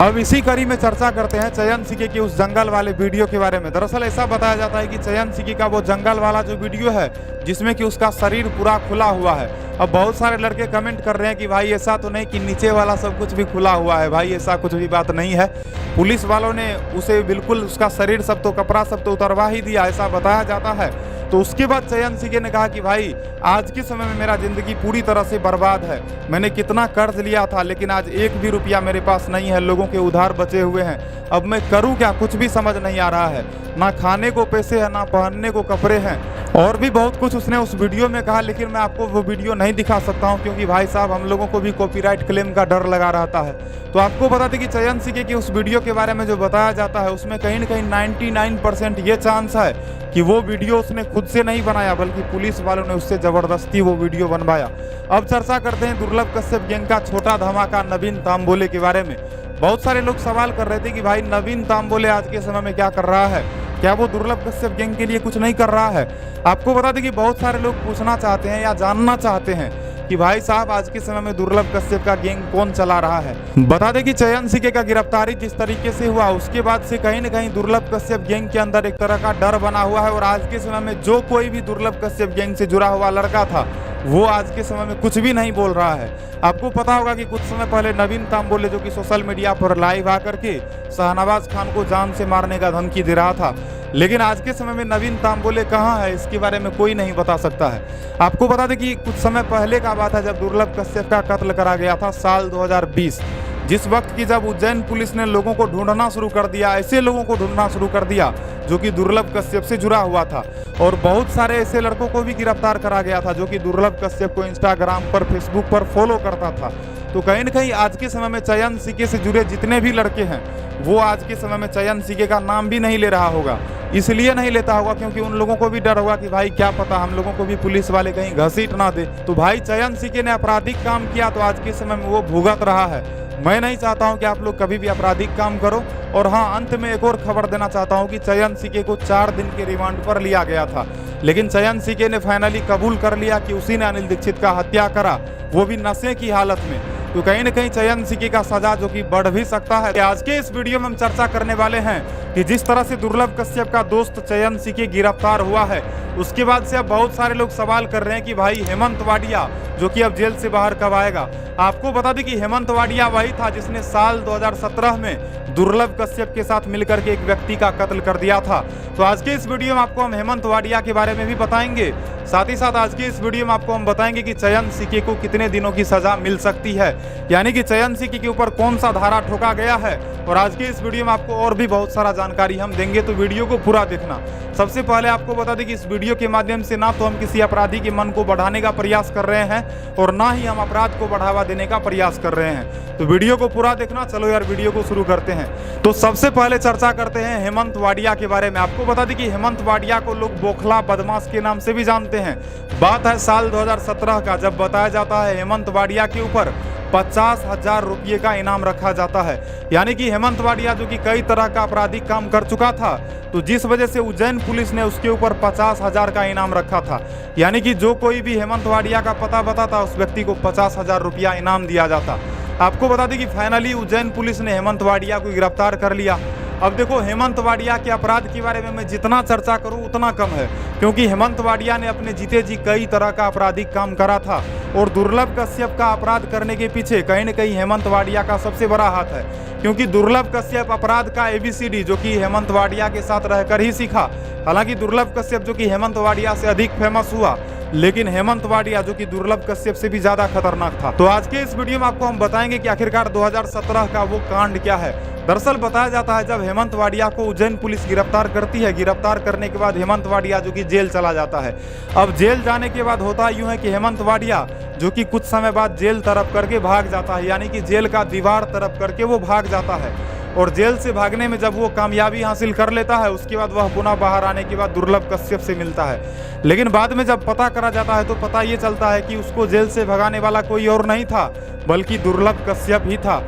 अब इसी कड़ी में चर्चा करते हैं चयन सीके के उस जंगल वाले वीडियो के बारे में। दरअसल ऐसा बताया जाता है कि चयन सीके का वो जंगल वाला जो वीडियो है जिसमें कि उसका शरीर पूरा खुला हुआ है। अब बहुत सारे लड़के कमेंट कर रहे हैं कि भाई ऐसा तो नहीं कि नीचे वाला सब कुछ भी खुला हुआ है। भाई ऐसा कुछ भी बात नहीं है। पुलिस वालों ने उसे बिल्कुल उसका शरीर सब तो कपड़ा सब तो उतरवा ही दिया, ऐसा बताया जाता है। तो उसके बाद चयन सीके ने कहा कि भाई आज के समय में मेरा ज़िंदगी पूरी तरह से बर्बाद है। मैंने कितना कर्ज लिया था लेकिन आज एक भी रुपया मेरे पास नहीं है, लोगों के उधार बचे हुए हैं। अब मैं करूं क्या, कुछ भी समझ नहीं आ रहा है। ना खाने को पैसे हैं, ना पहनने को कपड़े हैं, और भी बहुत कुछ उसने उस वीडियो में कहा। लेकिन मैं आपको वो वीडियो नहीं दिखा सकता हूं क्योंकि भाई साहब हम लोगों को भी कॉपीराइट क्लेम का डर लगा रहता है। तो आपको बता दें कि चयन सीके की उस वीडियो के बारे में जो बताया जाता है उसमें कहीं न कहीं 99% ये चांस है कि वो वीडियो उसने खुद से नहीं बनाया बल्कि पुलिस वालों ने उससे ज़बरदस्ती वो वीडियो बनवाया। अब चर्चा करते हैं दुर्लभ कश्यप गैंग का छोटा धमाका नवीन तांबोले के बारे में। बहुत सारे लोग सवाल कर रहे थे कि भाई नवीन तांबोले आज के समय में क्या कर रहा है, क्या वो दुर्लभ कश्यप गैंग के लिए कुछ नहीं कर रहा है। आपको बता दें कि बहुत सारे लोग पूछना चाहते हैं या जानना चाहते हैं कि भाई साहब आज के समय में दुर्लभ कश्यप का गैंग कौन चला रहा है। बता दें कि चयन सीके का गिरफ्तारी जिस तरीके से हुआ उसके बाद से कहीं न कहीं दुर्लभ कश्यप गैंग के अंदर एक तरह का डर बना हुआ है और आज के समय में जो कोई भी दुर्लभ कश्यप गैंग से जुड़ा हुआ लड़का था वो आज के समय में कुछ भी नहीं बोल रहा है। आपको पता होगा कि कुछ समय पहले नवीन तांबोले जो कि सोशल मीडिया पर लाइव आकर के शाहनवाज खान को जान से मारने का धमकी दे रहा था, लेकिन आज के समय में नवीन तांबोले कहाँ है इसके बारे में कोई नहीं बता सकता है। आपको बता दें कि कुछ समय पहले का बात है जब दुर्लभ कश्यप का कत्ल करा गया था साल 2020, जिस वक्त की जब उज्जैन पुलिस ने लोगों को ढूंढना शुरू कर दिया, ऐसे लोगों को ढूंढना शुरू कर दिया जो कि दुर्लभ कश्यप से जुड़ा हुआ था और बहुत सारे ऐसे लड़कों को भी गिरफ्तार करा गया था जो कि दुर्लभ कश्यप को इंस्टाग्राम पर फेसबुक पर फॉलो करता था। तो कहीं न कहीं आज के समय में चयन सीके से जुड़े जितने भी लड़के हैं वो आज के समय में चयन सीके का नाम भी नहीं ले रहा होगा। इसलिए नहीं लेता होगा क्योंकि उन लोगों को भी डर होगा कि भाई क्या पता हम लोगों को भी पुलिस वाले कहीं घसीट ना दे। तो भाई चयन सीके ने आपराधिक काम किया तो आज के समय में वो भुगत रहा है। मैं नहीं चाहता हूं कि आप लोग कभी भी आपराधिक काम करो। और हाँ, अंत में एक और खबर देना चाहता हूं कि चयन सीके को 4 दिन के रिमांड पर लिया गया था, लेकिन चयन सीके ने फाइनली कबूल कर लिया कि उसी ने अनिल दीक्षित का हत्या करा, वो भी नशे की हालत में। तो कहीं न कहीं चयन सीके का सजा जो कि बढ़ भी सकता है। आज के इस वीडियो में हम चर्चा करने वाले हैं कि जिस तरह से दुर्लभ कश्यप का दोस्त चयन सीके गिरफ्तार हुआ है उसके बाद से अब बहुत सारे लोग सवाल कर रहे हैं कि भाई हेमंत वाडिया जो कि अब जेल से बाहर कब आएगा। आपको बता दें कि हेमंत वाडिया वही था जिसने साल 2017 में दुर्लभ कश्यप के साथ मिलकर के एक व्यक्ति का कत्ल कर दिया था। तो आज के इस वीडियो में आपको हम हेमंत वाडिया के बारे में भी बताएंगे, साथ ही साथ आज के इस वीडियो में आपको हम बताएंगे कि चयन सीके को कितने दिनों की सजा मिल सकती है, यानी कि चयन सीके के ऊपर कौन सा धारा ठोका गया है। और आज के इस वीडियो में आपको और भी बहुत सारा जानकारी हम देंगे, तो वीडियो को पूरा देखना। सबसे पहले आपको बता दें कि इस वीडियो के माध्यम से ना तो हम किसी अपराधी के मन को बढ़ाने का प्रयास कर रहे हैं और ना ही हम अपराध को बढ़ावा देने का प्रयास कर रहे हैं। तो वीडियो को पूरा देखना। चलो यार वीडियो को शुरू करते हैं। तो सबसे पहले चर्चा करते हैं हेमंत वाडिया के बारे में। आपको बता दें कि हेमंत वाडिया को लोग बोखला बदमाश के नाम से भी जानते हैं। बात है साल 2017 का, जब बताया जाता है हेमंत वाडिया के ऊपर 50,000 रुपये का इनाम रखा जाता है। यानी कि हेमंत वाडिया जो कि कई तरह का आपराधिक काम कर चुका था, तो जिस वजह से उज्जैन पुलिस ने उसके ऊपर 50,000 का इनाम रखा था। यानी कि जो कोई भी हेमंत वाडिया का पता बताता उस व्यक्ति को 50,000 रुपया इनाम दिया जाता। आपको बता दें कि फाइनली उज्जैन पुलिस ने हेमंत वाडिया को गिरफ्तार कर लिया। अब देखो, हेमंत वाडिया के अपराध के बारे में मैं जितना चर्चा करूं उतना कम है, क्योंकि हेमंत वाडिया ने अपने जीते जी कई तरह का आपराधिक काम करा था और दुर्लभ कश्यप का अपराध करने के पीछे कहीं न कहीं हेमंत वाडिया का सबसे बड़ा हाथ है। क्योंकि दुर्लभ कश्यप अपराध का ABCD जो कि हेमंत वाडिया के साथ रहकर ही सीखा। हालांकि दुर्लभ कश्यप जो कि हेमंत वाडिया से अधिक फेमस हुआ, लेकिन हेमंत वाडिया जो कि दुर्लभ कश्यप से भी ज्यादा खतरनाक था। तो आज के इस वीडियो में आपको हम बताएंगे कि आखिरकार 2017 का वो कांड क्या है। दरअसल बताया जाता है जब हेमंत वाडिया को उज्जैन पुलिस गिरफ्तार करती है, गिरफ्तार करने के बाद हेमंत वाडिया जो कि जेल चला जाता है। अब जेल जाने के बाद होता यूं है कि हेमंत वाडिया जो कि कुछ समय बाद जेल तरफ करके भाग जाता है, यानी कि जेल का दीवार तरफ करके वो भाग जाता है। और जेल से भागने में जब वो कामयाबी हासिल कर लेता है उसके बाद वह पुनः बाहर आने के बाद दुर्लभ कश्यप से मिलता है। लेकिन बाद में जब पता करा जाता है तो पता ये चलता है कि उसको जेल से भगाने वाला कोई और नहीं था बल्कि दुर्लभ कश्यप ही था।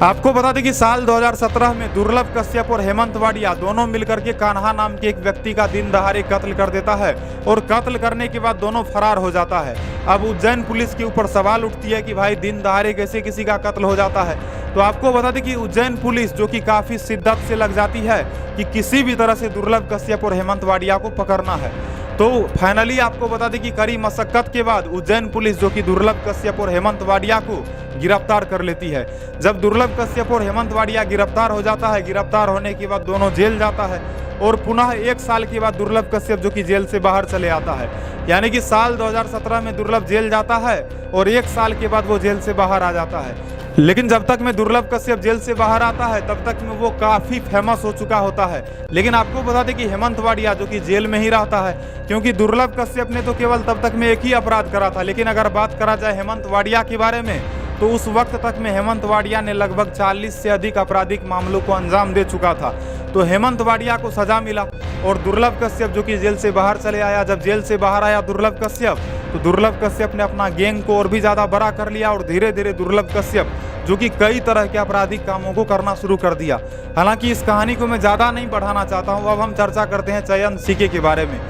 आपको बता दें कि साल 2017 में दुर्लभ कश्यप और हेमंत वाडिया दोनों मिलकर के कान्हा नाम के एक व्यक्ति का दिन दहाड़े कत्ल कर देता है और कत्ल करने के बाद दोनों फरार हो जाता है। अब उज्जैन पुलिस के ऊपर सवाल उठती है कि भाई दिन दहाड़े कैसे किसी का कत्ल हो जाता है। तो आपको बता दें कि उज्जैन पुलिस जो कि काफी शिद्दत से लग जाती है कि किसी भी तरह से दुर्लभ कश्यप और हेमंत वाडिया को पकड़ना है। तो फाइनली आपको बता दें कि कड़ी मशक्कत के बाद उज्जैन पुलिस जो कि दुर्लभ कश्यप और हेमंत वाडिया को गिरफ्तार कर लेती है। जब दुर्लभ कश्यप और हेमंत वाडिया गिरफ्तार हो जाता है, गिरफ्तार होने के बाद दोनों जेल जाता है और पुनः 1 साल के बाद दुर्लभ कश्यप जो कि जेल से बाहर चले आता है। यानी कि साल 2017 में दुर्लभ जेल जाता है और 1 साल के बाद वो जेल से बाहर आ जाता है। लेकिन जब तक में दुर्लभ कश्यप जेल से बाहर आता है तब तक में वो काफी फेमस हो चुका होता है। लेकिन आपको बता दें कि हेमंत वाडिया जो कि जेल में ही रहता है, क्योंकि दुर्लभ कश्यप ने तो केवल तब तक में एक ही अपराध करा था। लेकिन अगर बात करा जाए हेमंत वाडिया के बारे में तो उस वक्त तक में हेमंत वाडिया ने लगभग 40 से अधिक आपराधिक मामलों को अंजाम दे चुका था। तो हेमंत वाडिया को सजा मिला और दुर्लभ कश्यप जो कि जेल से बाहर चले आया। जब जेल से बाहर आया दुर्लभ कश्यप, तो दुर्लभ कश्यप ने अपना गैंग को और भी ज्यादा बड़ा कर लिया और धीरे धीरे दुर्लभ कश्यप जो कि कई तरह के आपराधिक कामों को करना शुरू कर दिया। हालांकि इस कहानी को मैं ज्यादा नहीं बढ़ाना चाहता हूं। अब हम चर्चा करते हैं चयन सीके के बारे में।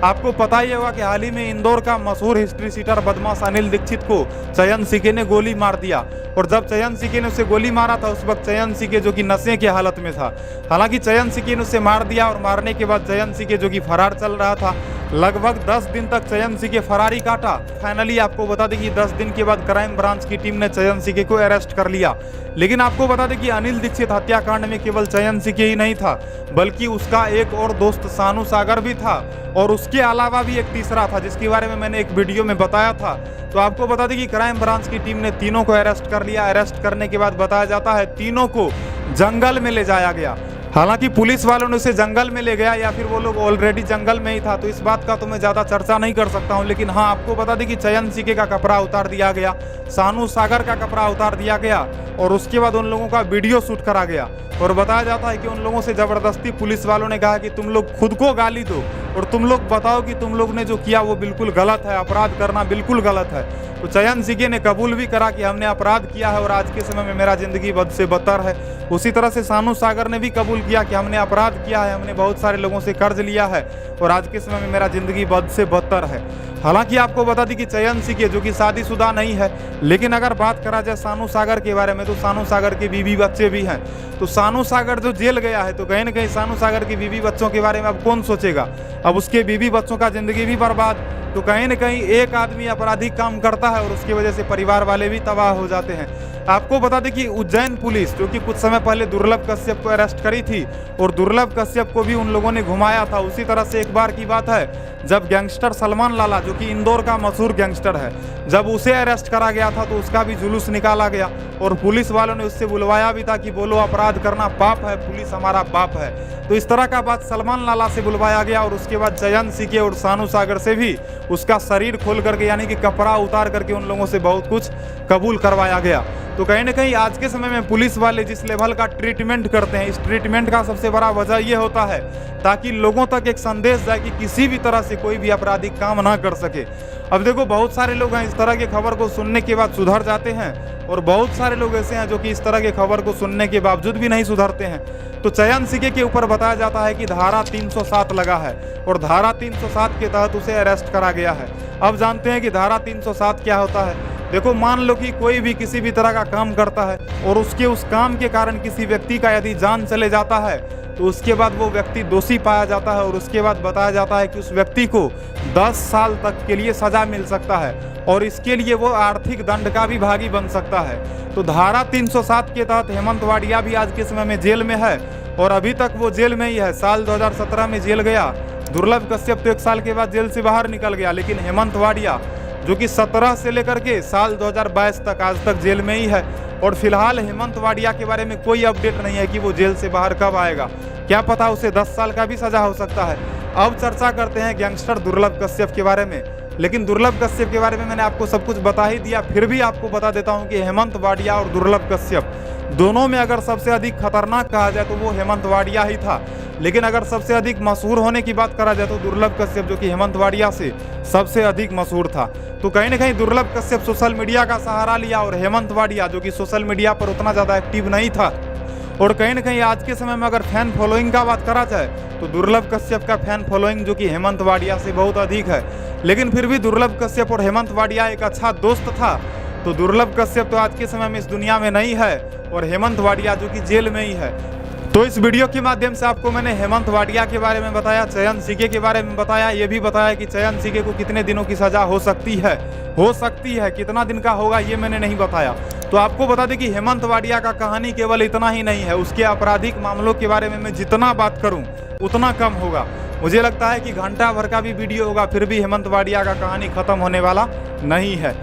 आपको पता ही होगा कि हाल ही में इंदौर का मशहूर हिस्ट्री सीटर बदमाश अनिल दीक्षित को चयन सीके ने गोली मार दिया। और जब चयन सीके ने उसे गोली मारा था उस वक्त चयन सीके जो कि नशे की हालत में था। हालांकि चयन सीके ने उसे मार दिया और मारने के बाद चयन सीके जो कि फरार चल रहा था, लगभग 10 दिन तक चयन सीके फरारी काटा। फाइनली आपको बता दें कि 10 दिन के बाद क्राइम ब्रांच की टीम ने चयन सीके को अरेस्ट कर लिया। लेकिन आपको बता दें कि अनिल दीक्षित हत्याकांड में केवल चयन सीके ही नहीं था, बल्कि उसका एक और दोस्त सानू सागर भी था और उसके अलावा भी एक तीसरा था जिसके बारे में मैंने एक वीडियो में बताया था। तो आपको बता दें कि क्राइम ब्रांच की टीम ने तीनों को अरेस्ट कर लिया। अरेस्ट करने के बाद बताया जाता है तीनों को जंगल में ले जाया गया। हालांकि पुलिस वालों ने उसे जंगल में ले गया या फिर वो लोग ऑलरेडी जंगल में ही था, तो इस बात का तो मैं ज़्यादा चर्चा नहीं कर सकता हूं। लेकिन हाँ, आपको बता दें कि चयन सीके का कपड़ा उतार दिया गया, सानू सागर का कपड़ा उतार दिया गया और उसके बाद उन लोगों का वीडियो शूट करा गया। और बताया जाता है कि उन लोगों से ज़बरदस्ती पुलिस वालों ने कहा कि तुम लोग खुद को गाली दो और तुम लोग बताओ कि तुम लोग ने जो किया वो बिल्कुल गलत है, अपराध करना बिल्कुल गलत है। तो चयन सीके ने कबूल भी करा कि हमने अपराध किया है और आज के समय में मेरा जिंदगी बद से बदतर है। उसी तरह से सानू सागर ने भी कबूल किया कि हमने अपराध किया है, हमने बहुत सारे लोगों से कर्ज लिया है और आज के समय में मेरा जिंदगी बद से बदतर है। हालांकि आपको बता दी कि चयन सीके जो कि शादीशुदा नहीं है, लेकिन अगर बात करा जाए सानू सागर के बारे में तो सानू सागर के बीवी बच्चे भी हैं। तो सानू सागर जो जेल गया है तो कहीं ना कहीं सानू सागर की बीवी बच्चों के बारे में अब कौन सोचेगा। अब उसके बीवी बच्चों का जिंदगी भी बर्बाद। तो कहीं ना कहीं एक आदमी आपराधिक काम करता है और उसकी वजह से परिवार वाले भी तबाह हो जाते हैं। आपको बता दें कि उज्जैन पुलिस जो कि कुछ समय पहले दुर्लभ कश्यप को अरेस्ट करी थी और दुर्लभ कश्यप को भी उन लोगों ने घुमाया था। उसी तरह से एक बार की बात है जब गैंगस्टर सलमान लाला जो कि इंदौर का मशहूर गैंगस्टर है, जब उसे अरेस्ट करा गया था तो उसका भी जुलूस निकाला गया और पुलिस वालों ने उससे बुलवाया भी था कि बोलो अपराध करना पाप है, पुलिस हमारा बाप है। तो इस तरह का बात सलमान लाला से बुलवाया गया और उसके बाद चयन सीके और सानू सागर से भी उसका शरीर खोल करके यानी कि कपड़ा उतार करके उन लोगों से बहुत कुछ कबूल करवाया गया। तो कहीं ना कहीं आज के समय में पुलिस वाले जिस लेवल का ट्रीटमेंट करते हैं, इस ट्रीटमेंट का सबसे बड़ा वजह ये होता है ताकि लोगों तक एक संदेश जाए कि किसी भी तरह से कोई भी आपराधिक काम ना कर सके। अब देखो, बहुत सारे लोग हैं इस तरह की खबर को सुनने के बाद सुधर जाते हैं और बहुत सारे लोग ऐसे हैं जो कि इस तरह की खबर को सुनने के बावजूद भी नहीं सुधरते हैं। तो चयन सीके के ऊपर बताया जाता है कि धारा 307 लगा है और धारा 307 के तहत उसे अरेस्ट करा गया है। अब जानते हैं कि धारा 307 क्या होता है। देखो, मान लो कि कोई भी किसी भी तरह का काम करता है और उसके उस काम के कारण किसी व्यक्ति का यदि जान चले जाता है तो उसके बाद वो व्यक्ति दोषी पाया जाता है और उसके बाद बताया जाता है कि उस व्यक्ति को 10 साल तक के लिए सजा मिल सकता है और इसके लिए वो आर्थिक दंड का भी भागी बन सकता है। तो धारा 307 के तहत हेमंत वाडिया भी आज के समय में जेल में है और अभी तक वो जेल में ही है। साल 2017 में जेल गया। दुर्लभ कश्यप तो 1 साल के बाद जेल से बाहर निकल गया, लेकिन हेमंत वाडिया जो कि 17 से लेकर के साल 2022 तक आज तक जेल में ही है। और फिलहाल हेमंत वाडिया के बारे में कोई अपडेट नहीं है कि वो जेल से बाहर कब आएगा। क्या पता उसे 10 साल का भी सजा हो सकता है। अब चर्चा करते हैं गैंगस्टर दुर्लभ कश्यप के बारे में। लेकिन दुर्लभ कश्यप के बारे में मैंने आपको सब कुछ बता ही दिया, फिर भी आपको बता देता हूं कि हेमंत वाडिया और दुर्लभ कश्यप दोनों में अगर सबसे अधिक खतरनाक कहा जाए तो वो हेमंत वाडिया ही था। लेकिन अगर सबसे अधिक मशहूर होने की बात करा जाए तो दुर्लभ कश्यप जो कि हेमंत वाडिया से सबसे अधिक मशहूर था। तो कहीं ना कहीं दुर्लभ कश्यप सोशल मीडिया का सहारा लिया और हेमंत वाडिया जो कि सोशल मीडिया पर उतना ज़्यादा एक्टिव नहीं था। और कहीं ना कहीं आज के समय में अगर फैन फॉलोइंग का बात करा जाए तो दुर्लभ कश्यप का फैन फॉलोइंग जो कि हेमंत वाडिया से बहुत अधिक है। लेकिन फिर भी दुर्लभ कश्यप और हेमंत वाडिया एक अच्छा दोस्त था। तो दुर्लभ कश्यप तो आज के समय में इस दुनिया में नहीं है और हेमंत वाडिया जो कि जेल में ही है। तो इस वीडियो के माध्यम से आपको मैंने हेमंत वाडिया के बारे में बताया, चयन सीके के बारे में बताया, ये भी बताया कि चयन सीके को कितने दिनों की सजा हो सकती है, कितना दिन का होगा ये मैंने नहीं बताया। तो आपको बता दें कि हेमंत वाडिया का कहानी केवल इतना ही नहीं है, उसके आपराधिक मामलों के बारे में मैं जितना बात करूं उतना कम होगा। मुझे लगता है कि घंटा भर का भी वीडियो होगा फिर भी हेमंत वाडिया का कहानी खत्म होने वाला नहीं है।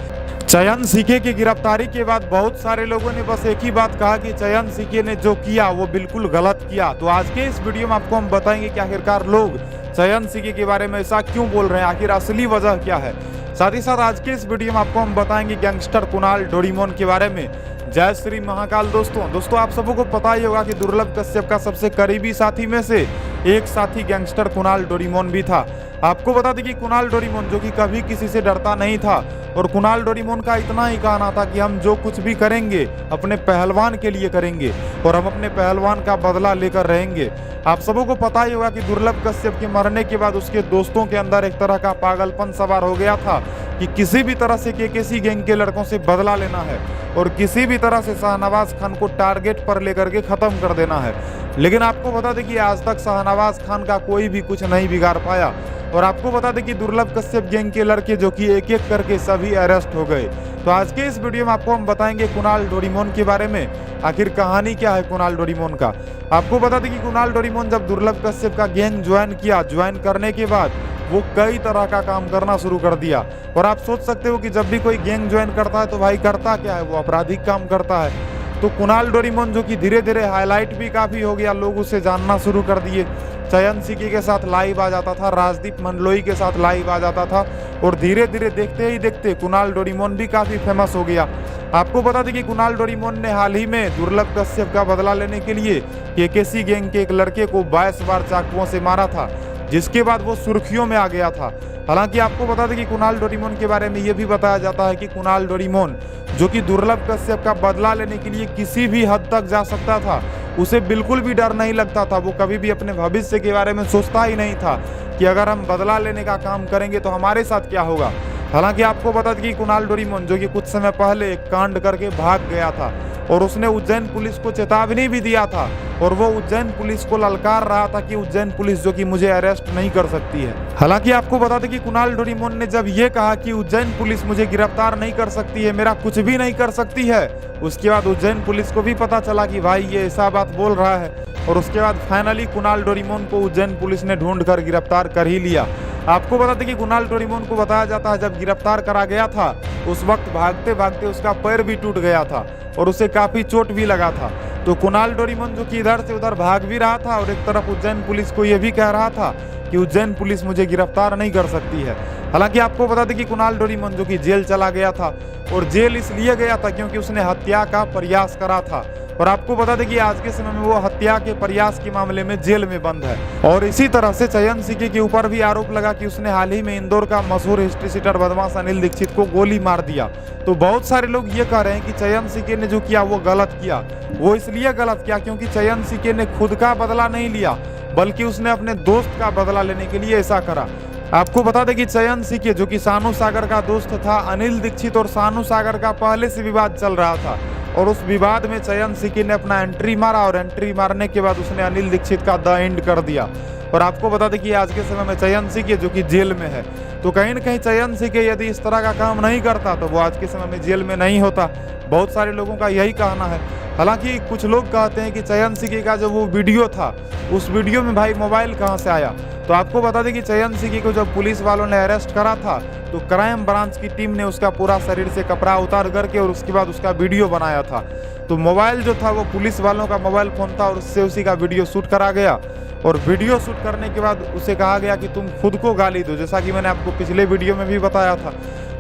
चयन सीके की गिरफ्तारी के बाद बहुत सारे लोगों ने बस एक ही बात कहा कि चयन सीके ने जो किया वो बिल्कुल गलत किया। तो आज के इस वीडियो में आपको हम बताएंगे कि आखिरकार लोग चयन सीके के बारे में ऐसा क्यों बोल रहे हैं, आखिर असली वजह क्या है। साथ ही साथ आज के इस वीडियो में आपको हम बताएंगे गैंगस्टर कुणाल डोरेमोन के बारे में। जय श्री महाकाल। दोस्तों आप सबको पता ही होगा कि दुर्लभ कश्यप का सबसे करीबी साथी में से एक साथी गैंगस्टर कुणाल डोरेमोन भी था। आपको बता दें कि कुणाल डोरेमोन जो कि कभी किसी से डरता नहीं था, और कुणाल डोरेमोन का इतना ही कहना था कि हम जो कुछ भी करेंगे अपने पहलवान के लिए करेंगे और हम अपने पहलवान का बदला लेकर रहेंगे। आप सबों को पता ही होगा कि दुर्लभ कश्यप के मरने के बाद उसके दोस्तों के अंदर एक तरह का पागलपन सवार हो गया था कि किसी भी तरह से केकेसी गैंग के लड़कों से बदला लेना है और किसी भी तरह से शाहनवाज खान को टारगेट पर लेकर के खत्म कर देना है। लेकिन आपको बता दें कि आज तक शाहनवाज खान का कोई भी कुछ नहीं बिगाड़ पाया। और आपको बता दें कि दुर्लभ कश्यप गैंग के लड़के जो कि एक एक करके सभी अरेस्ट हो गए। तो आज के इस वीडियो में आपको हम बताएंगे कुणाल डोरेमोन के बारे में, आखिर कहानी क्या है कुणाल डोरेमोन का। आपको बता दें कि कुणाल डोरेमोन जब दुर्लभ कश्यप का गैंग ज्वाइन करने के बाद वो कई तरह का काम करना शुरू कर दिया। और आप सोच सकते हो कि जब भी कोई गैंग ज्वाइन करता है तो भाई करता क्या है, वो आपराधिक काम करता है। तो कुणाल डोरेमोन जो कि धीरे धीरे हाईलाइट भी काफ़ी हो गया, लोग उसे जानना शुरू कर दिए। चयन सिकी के साथ लाइव आ जाता था, राजदीप मंडलोई के साथ लाइव आ जाता था, और धीरे धीरे देखते ही देखते कुणाल डोरेमोन भी काफ़ी फेमस हो गया। आपको बता दें कि कुणाल डोरेमोन ने हाल ही में दुर्लभ कश्यप का बदला लेने के लिए केकेसी गैंग के एक लड़के को 22 बार चाकुओं से मारा था, जिसके बाद वो सुर्खियों में आ गया था। हालांकि आपको बता दें कि कुणाल डोरेमोन के बारे में ये भी बताया जाता है कि कुणाल डोरेमोन जो कि दुर्लभ कश्यप का बदला लेने के लिए किसी भी हद तक जा सकता था, उसे बिल्कुल भी डर नहीं लगता था। वो कभी भी अपने भविष्य के बारे में सोचता ही नहीं था कि अगर हम बदला लेने का काम करेंगे तो हमारे साथ क्या होगा। हालांकि आपको बता दें कि कुणाल डोरेमोन जो कि कुछ समय पहले एक कांड करके भाग गया था और उसने उज्जैन पुलिस को चेतावनी भी दिया था, और वो उज्जैन पुलिस को ललकार रहा था कि उज्जैन पुलिस जो कि मुझे अरेस्ट नहीं कर सकती है। हालांकि आपको बता दें कि कुणाल डोरेमोन ने जब ये कहा कि उज्जैन पुलिस मुझे गिरफ्तार नहीं कर सकती है, मेरा कुछ भी नहीं कर सकती है, उसके बाद उज्जैन पुलिस को भी पता चला कि भाई ये ऐसा बात बोल रहा है, और उसके बाद फाइनली कुणाल डोरेमोन को उज्जैन पुलिस ने ढूंढ कर गिरफ्तार कर ही लिया। आपको बता दें कि कुणाल डोरेमोन को बताया जाता है जब गिरफ्तार करा गया था उस वक्त भागते भागते उसका पैर भी टूट गया था और उसे काफी चोट भी लगा था। तो कुणाल डोरेमोन जो कि इधर से उधर भाग भी रहा था और एक तरफ उज्जैन पुलिस को यह भी कह रहा था कि उज्जैन पुलिस मुझे गिरफ्तार नहीं कर सकती है। हालांकि आपको बता दें कि कुणाल डोरेमोन जो कि जेल चला गया था, और जेल इसलिए गया था क्योंकि उसने हत्या का प्रयास करा था। और आपको बता दें कि आज के समय में वो हत्या के प्रयास के मामले में जेल में बंद है। और इसी तरह से चयन सिकी के ऊपर भी आरोप लगा कि उसने हाल ही में इंदौर का मशहूर हिस्ट्री सीटर बदमाश अनिल दीक्षित को गोली मार दिया। तो बहुत सारे लोग ये कह रहे हैं कि चयन सिकी ने जो किया वो गलत किया। वो इसलिए गलत किया क्योंकि चयन सिकी ने खुद का बदला नहीं लिया, बल्कि उसने अपने दोस्त का बदला लेने के लिए ऐसा करा। आपको बता दें कि चयन सिकी जो कि सानू सागर का दोस्त था, अनिल दीक्षित और सानू सागर का पहले से विवाद चल रहा था, और उस विवाद में चयन सिकी ने अपना एंट्री मारा, और एंट्री मारने के बाद उसने अनिल दीक्षित का द एंड कर दिया। और आपको बता दें कि आज के समय में चयन सिकी जो कि जेल में है, तो कहीं ना कहीं चयन सिकी यदि इस तरह का काम नहीं करता तो वो आज के समय में जेल में नहीं होता। बहुत सारे लोगों का यही कहना है। हालांकि कुछ लोग कहते हैं कि चयन सिकी का जो वो वीडियो था, उस वीडियो में भाई मोबाइल कहाँ से आया। तो आपको बता दें कि चयन सिकी को जब पुलिस वालों ने अरेस्ट करा था तो क्राइम ब्रांच की टीम ने उसका पूरा शरीर से कपड़ा उतार करके और उसके बाद उसका वीडियो बनाया था। तो मोबाइल जो था वो पुलिस वालों का मोबाइल फोन था, और उससे उसी का वीडियो शूट करा गया। और वीडियो शूट करने के बाद उसे कहा गया कि तुम खुद को गाली दो, जैसा कि मैंने आपको पिछले वीडियो में भी बताया था।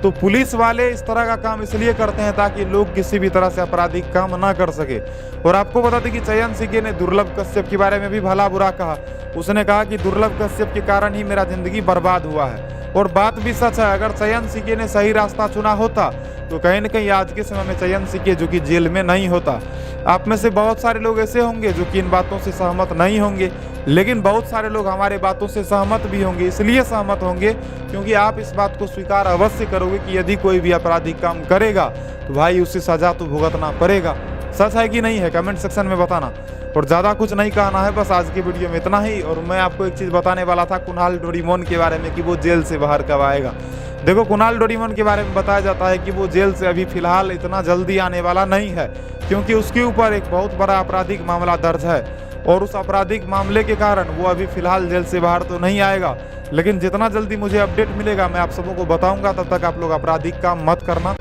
तो पुलिस वाले इस तरह का काम इसलिए करते हैं ताकि लोग किसी भी तरह से आपराधिक काम ना कर सके। और आपको बता दें कि चयन सिकी ने दुर्लभ कश्यप के बारे में भी भला बुरा कहा। उसने कहा कि दुर्लभ कश्यप के कारण ही मेरा जिंदगी बर्बाद हुआ है, और बात भी सच है। अगर चयन सिकी ने सही रास्ता चुना होता तो कहीं न कहीं आज के समय में चयन सिकी जो कि जेल में नहीं होता। आप में से बहुत सारे लोग ऐसे होंगे जो कि इन बातों से सहमत नहीं होंगे, लेकिन बहुत सारे लोग हमारे बातों से सहमत भी होंगे। इसलिए सहमत होंगे क्योंकि आप इस बात को स्वीकार अवश्य करोगे कि यदि कोई भी आपराधिक काम करेगा तो भाई उसे सजा तो भुगतना पड़ेगा। सच है कि नहीं है, कमेंट सेक्शन में बताना। और ज़्यादा कुछ नहीं कहना है, बस आज की वीडियो में इतना ही। और मैं आपको एक चीज़ बताने वाला था कुणाल डोरेमोन के बारे में कि वो जेल से बाहर कब आएगा। देखो, कुणाल डोरेमोन के बारे में बताया जाता है कि वो जेल से अभी फिलहाल इतना जल्दी आने वाला नहीं है, क्योंकि उसके ऊपर एक बहुत बड़ा आपराधिक मामला दर्ज है, और उस आपराधिक मामले के कारण वो अभी फिलहाल जेल से बाहर तो नहीं आएगा। लेकिन जितना जल्दी मुझे अपडेट मिलेगा मैं आप सबों को बताऊंगा। तब तक आप लोग आपराधिक काम मत करना।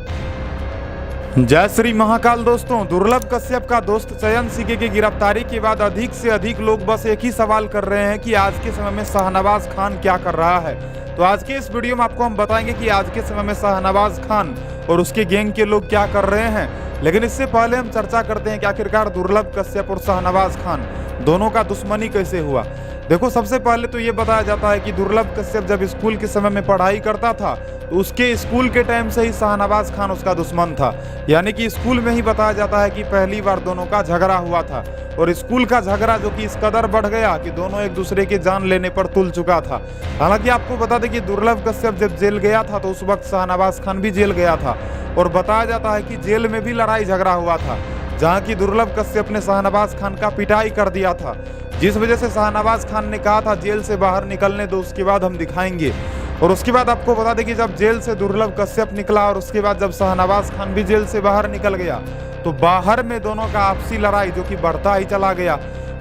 जय श्री महाकाल। दोस्तों, दुर्लभ कश्यप का दोस्त चयन सिकी की गिरफ्तारी के बाद अधिक से अधिक लोग बस एक ही सवाल कर रहे हैं कि आज के समय में शाहनवाज खान क्या कर रहा है। तो आज के इस वीडियो में आपको हम बताएंगे कि आज के समय में शाहनवाज खान और उसके गैंग के लोग क्या कर रहे हैं। लेकिन इससे पहले हम चर्चा करते हैं कि आखिरकार दुर्लभ कश्यप और शाहनवाज खान दोनों का दुश्मनी कैसे हुआ। देखो, सबसे पहले तो ये बताया जाता है कि दुर्लभ कश्यप जब स्कूल के समय में पढ़ाई करता था तो उसके स्कूल के टाइम से ही शाहनवाज खान उसका दुश्मन था। यानी कि स्कूल में ही बताया जाता है कि पहली बार दोनों का झगड़ा हुआ था, और स्कूल का झगड़ा जो कि इस कदर बढ़ गया कि दोनों एक दूसरे की जान लेने पर तुल चुका था। हालांकि आपको बता दें कि दुर्लभ कश्यप जब जेल गया था तो उस वक्त शाहनवाज खान भी जेल गया था, और बताया जाता है कि जेल में भी लड़ाई झगड़ा हुआ था, जहाँ की दुर्लभ कश्यप ने शाहनवाज खान का पिटाई कर दिया था, जिस वजह से शाहनवाज खान ने कहा था जेल से बाहर निकलने दो, उसके बाद हम दिखाएंगे। और उसके बाद आपको बता दें कि जब जेल से दुर्लभ कश्यप निकला और उसके बाद जब शाहनवाज खान भी जेल से बाहर निकल गया तो बाहर में दोनों का आपसी लड़ाई जो कि बढ़ता ही चला गया।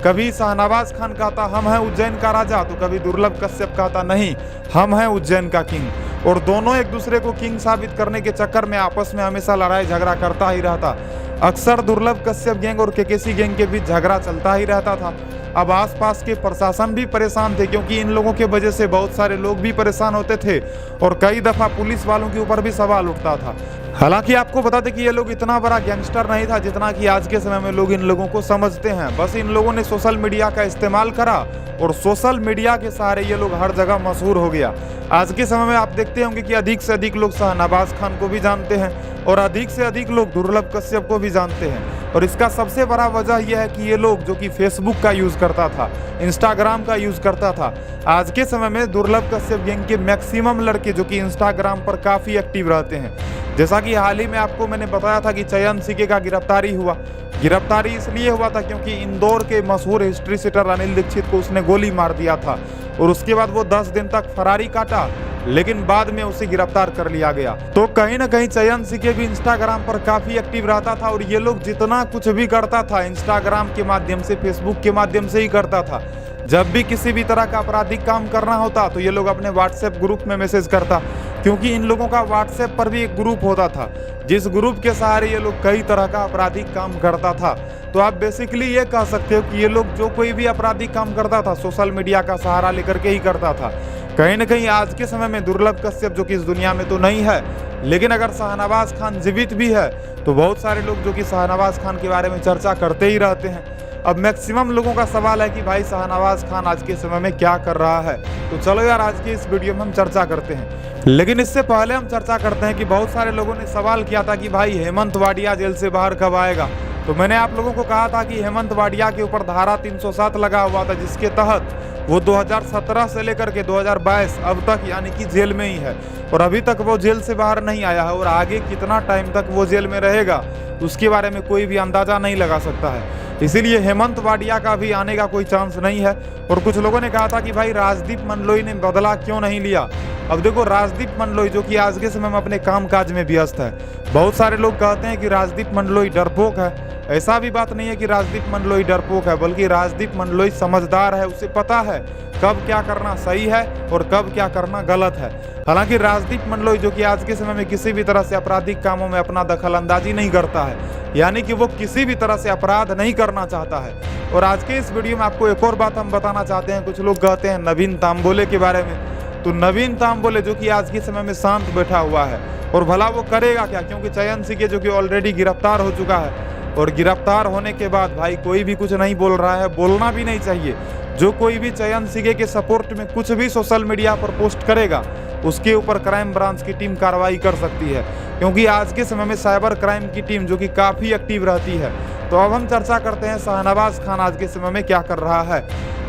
कभी शाहनवाज खान कहता हम हैं उज्जैन का राजा, तो कभी दुर्लभ कश्यप कहता नहीं हम हैं उज्जैन का किंग। और दोनों एक दूसरे को किंग साबित करने के चक्कर में आपस में हमेशा लड़ाई झगड़ा करता ही रहता। अक्सर दुर्लभ कश्यप गैंग और केकेसी गैंग के बीच झगड़ा चलता ही रहता था। अब आसपास के प्रशासन भी परेशान थे, क्योंकि इन लोगों के वजह से बहुत सारे लोग भी परेशान होते थे और कई दफा पुलिस वालों के ऊपर भी सवाल उठता था। हालांकि आपको बता दें कि ये लोग इतना बड़ा गैंगस्टर नहीं था जितना कि आज के समय में लोग इन लोगों को समझते हैं। बस इन लोगों ने सोशल मीडिया का इस्तेमाल करा और सोशल मीडिया के सहारे ये लोग हर जगह मशहूर हो गया। आज के समय में आप देखते होंगे कि अधिक से अधिक लोग शाहनवाज खान को भी जानते हैं और अधिक से अधिक लोग दुर्लभ कश्यप को भी जानते हैं। और इसका सबसे बड़ा वजह यह है कि ये लोग जो कि फेसबुक का यूज़ करता था, इंस्टाग्राम का यूज़ करता था। आज के समय में दुर्लभ कश्यप गैंग के मैक्सिमम लड़के जो कि इंस्टाग्राम पर काफ़ी एक्टिव रहते हैं। जैसा कि हाल ही में आपको मैंने बताया था कि चयन सीके का गिरफ्तारी हुआ। गिरफ्तारी इसलिए हुआ था क्योंकि इंदौर के मशहूर हिस्ट्री सीटर अनिल दीक्षित को उसने गोली मार दिया था, और उसके बाद वो 10 दिन तक फरारी काटा, लेकिन बाद में उसे गिरफ्तार कर लिया गया। तो कहीं ना कहीं चयन सीके भी इंस्टाग्राम पर काफी एक्टिव रहता था, और ये लोग जितना कुछ भी करता था इंस्टाग्राम के माध्यम से, फेसबुक के माध्यम से ही करता था। जब भी किसी भी तरह का आपराधिक काम करना होता तो ये लोग अपने व्हाट्सएप ग्रुप में मैसेज करता, क्योंकि इन लोगों का व्हाट्सएप पर भी एक ग्रुप होता था, जिस ग्रुप के सहारे ये लोग कई तरह का आपराधिक काम करता था। तो आप बेसिकली ये कह सकते हो कि ये लोग जो कोई भी आपराधिक काम करता था सोशल मीडिया का सहारा लेकर के ही करता था। कहीं ना कहीं आज के समय में दुर्लभ कश्यप जो कि इस दुनिया में तो नहीं है, लेकिन अगर शाहनवाज खान जीवित भी है तो बहुत सारे लोग जो कि शाहनवाज खान के बारे में चर्चा करते ही रहते हैं। अब मैक्सिमम लोगों का सवाल है कि भाई शाहनवाज खान आज के समय में क्या कर रहा है। तो चलो यार, आज की इस वीडियो में हम चर्चा करते हैं, लेकिन इससे पहले हम चर्चा करते हैं कि बहुत सारे लोगों ने सवाल किया था कि भाई हेमंत वाडिया जेल से बाहर कब आएगा। तो मैंने आप लोगों को कहा था कि हेमंत वाडिया के ऊपर धारा 307 लगा हुआ था, जिसके तहत वो 2017 से लेकर के 2022 अब तक यानी कि जेल में ही है, और अभी तक वो जेल से बाहर नहीं आया है। और आगे कितना टाइम तक वो जेल में रहेगा उसके बारे में कोई भी अंदाजा नहीं लगा सकता है। इसीलिए हेमंत वाडिया का भी आने का कोई चांस नहीं है। और कुछ लोगों ने कहा था कि भाई राजदीप मंडलोई ने बदला क्यों नहीं लिया। अब देखो, राजदीप मंडलोई जो कि आज के समय में अपने कामकाज में व्यस्त है, बहुत सारे लोग कहते हैं कि राजदीप मंडलोई डरपोक है। ऐसा भी बात नहीं है कि राजदीप मंडलोई डरपोक है, बल्कि राजदीप मंडलोई समझदार है, उसे पता है कब क्या करना सही है और कब क्या करना गलत है। हालांकि राजदीप मंडलोई जो कि आज के समय में किसी भी तरह से आपराधिक कामों में अपना दखल अंदाजी नहीं करता है, यानी कि वो किसी भी तरह से अपराध नहीं करना चाहता है। और आज के इस वीडियो में आपको एक और बात हम बताना चाहते हैं। कुछ लोग कहते हैं नवीन तांबोले के बारे में, तो नवीन तांबोले जो कि आज के समय में शांत बैठा हुआ है, और भला वो करेगा क्या, क्योंकि चयन सीके जो कि ऑलरेडी गिरफ्तार हो चुका है, और गिरफ्तार होने के बाद भाई कोई भी कुछ नहीं बोल रहा है, बोलना भी नहीं चाहिए। जो कोई भी चयन सीके के सपोर्ट में कुछ भी सोशल मीडिया पर पोस्ट करेगा उसके ऊपर क्राइम ब्रांच की टीम कार्रवाई कर सकती है, क्योंकि आज के समय में साइबर क्राइम की टीम जो कि काफ़ी एक्टिव रहती है। तो अब हम चर्चा करते हैं शाहनवाज खान आज के समय में क्या कर रहा है।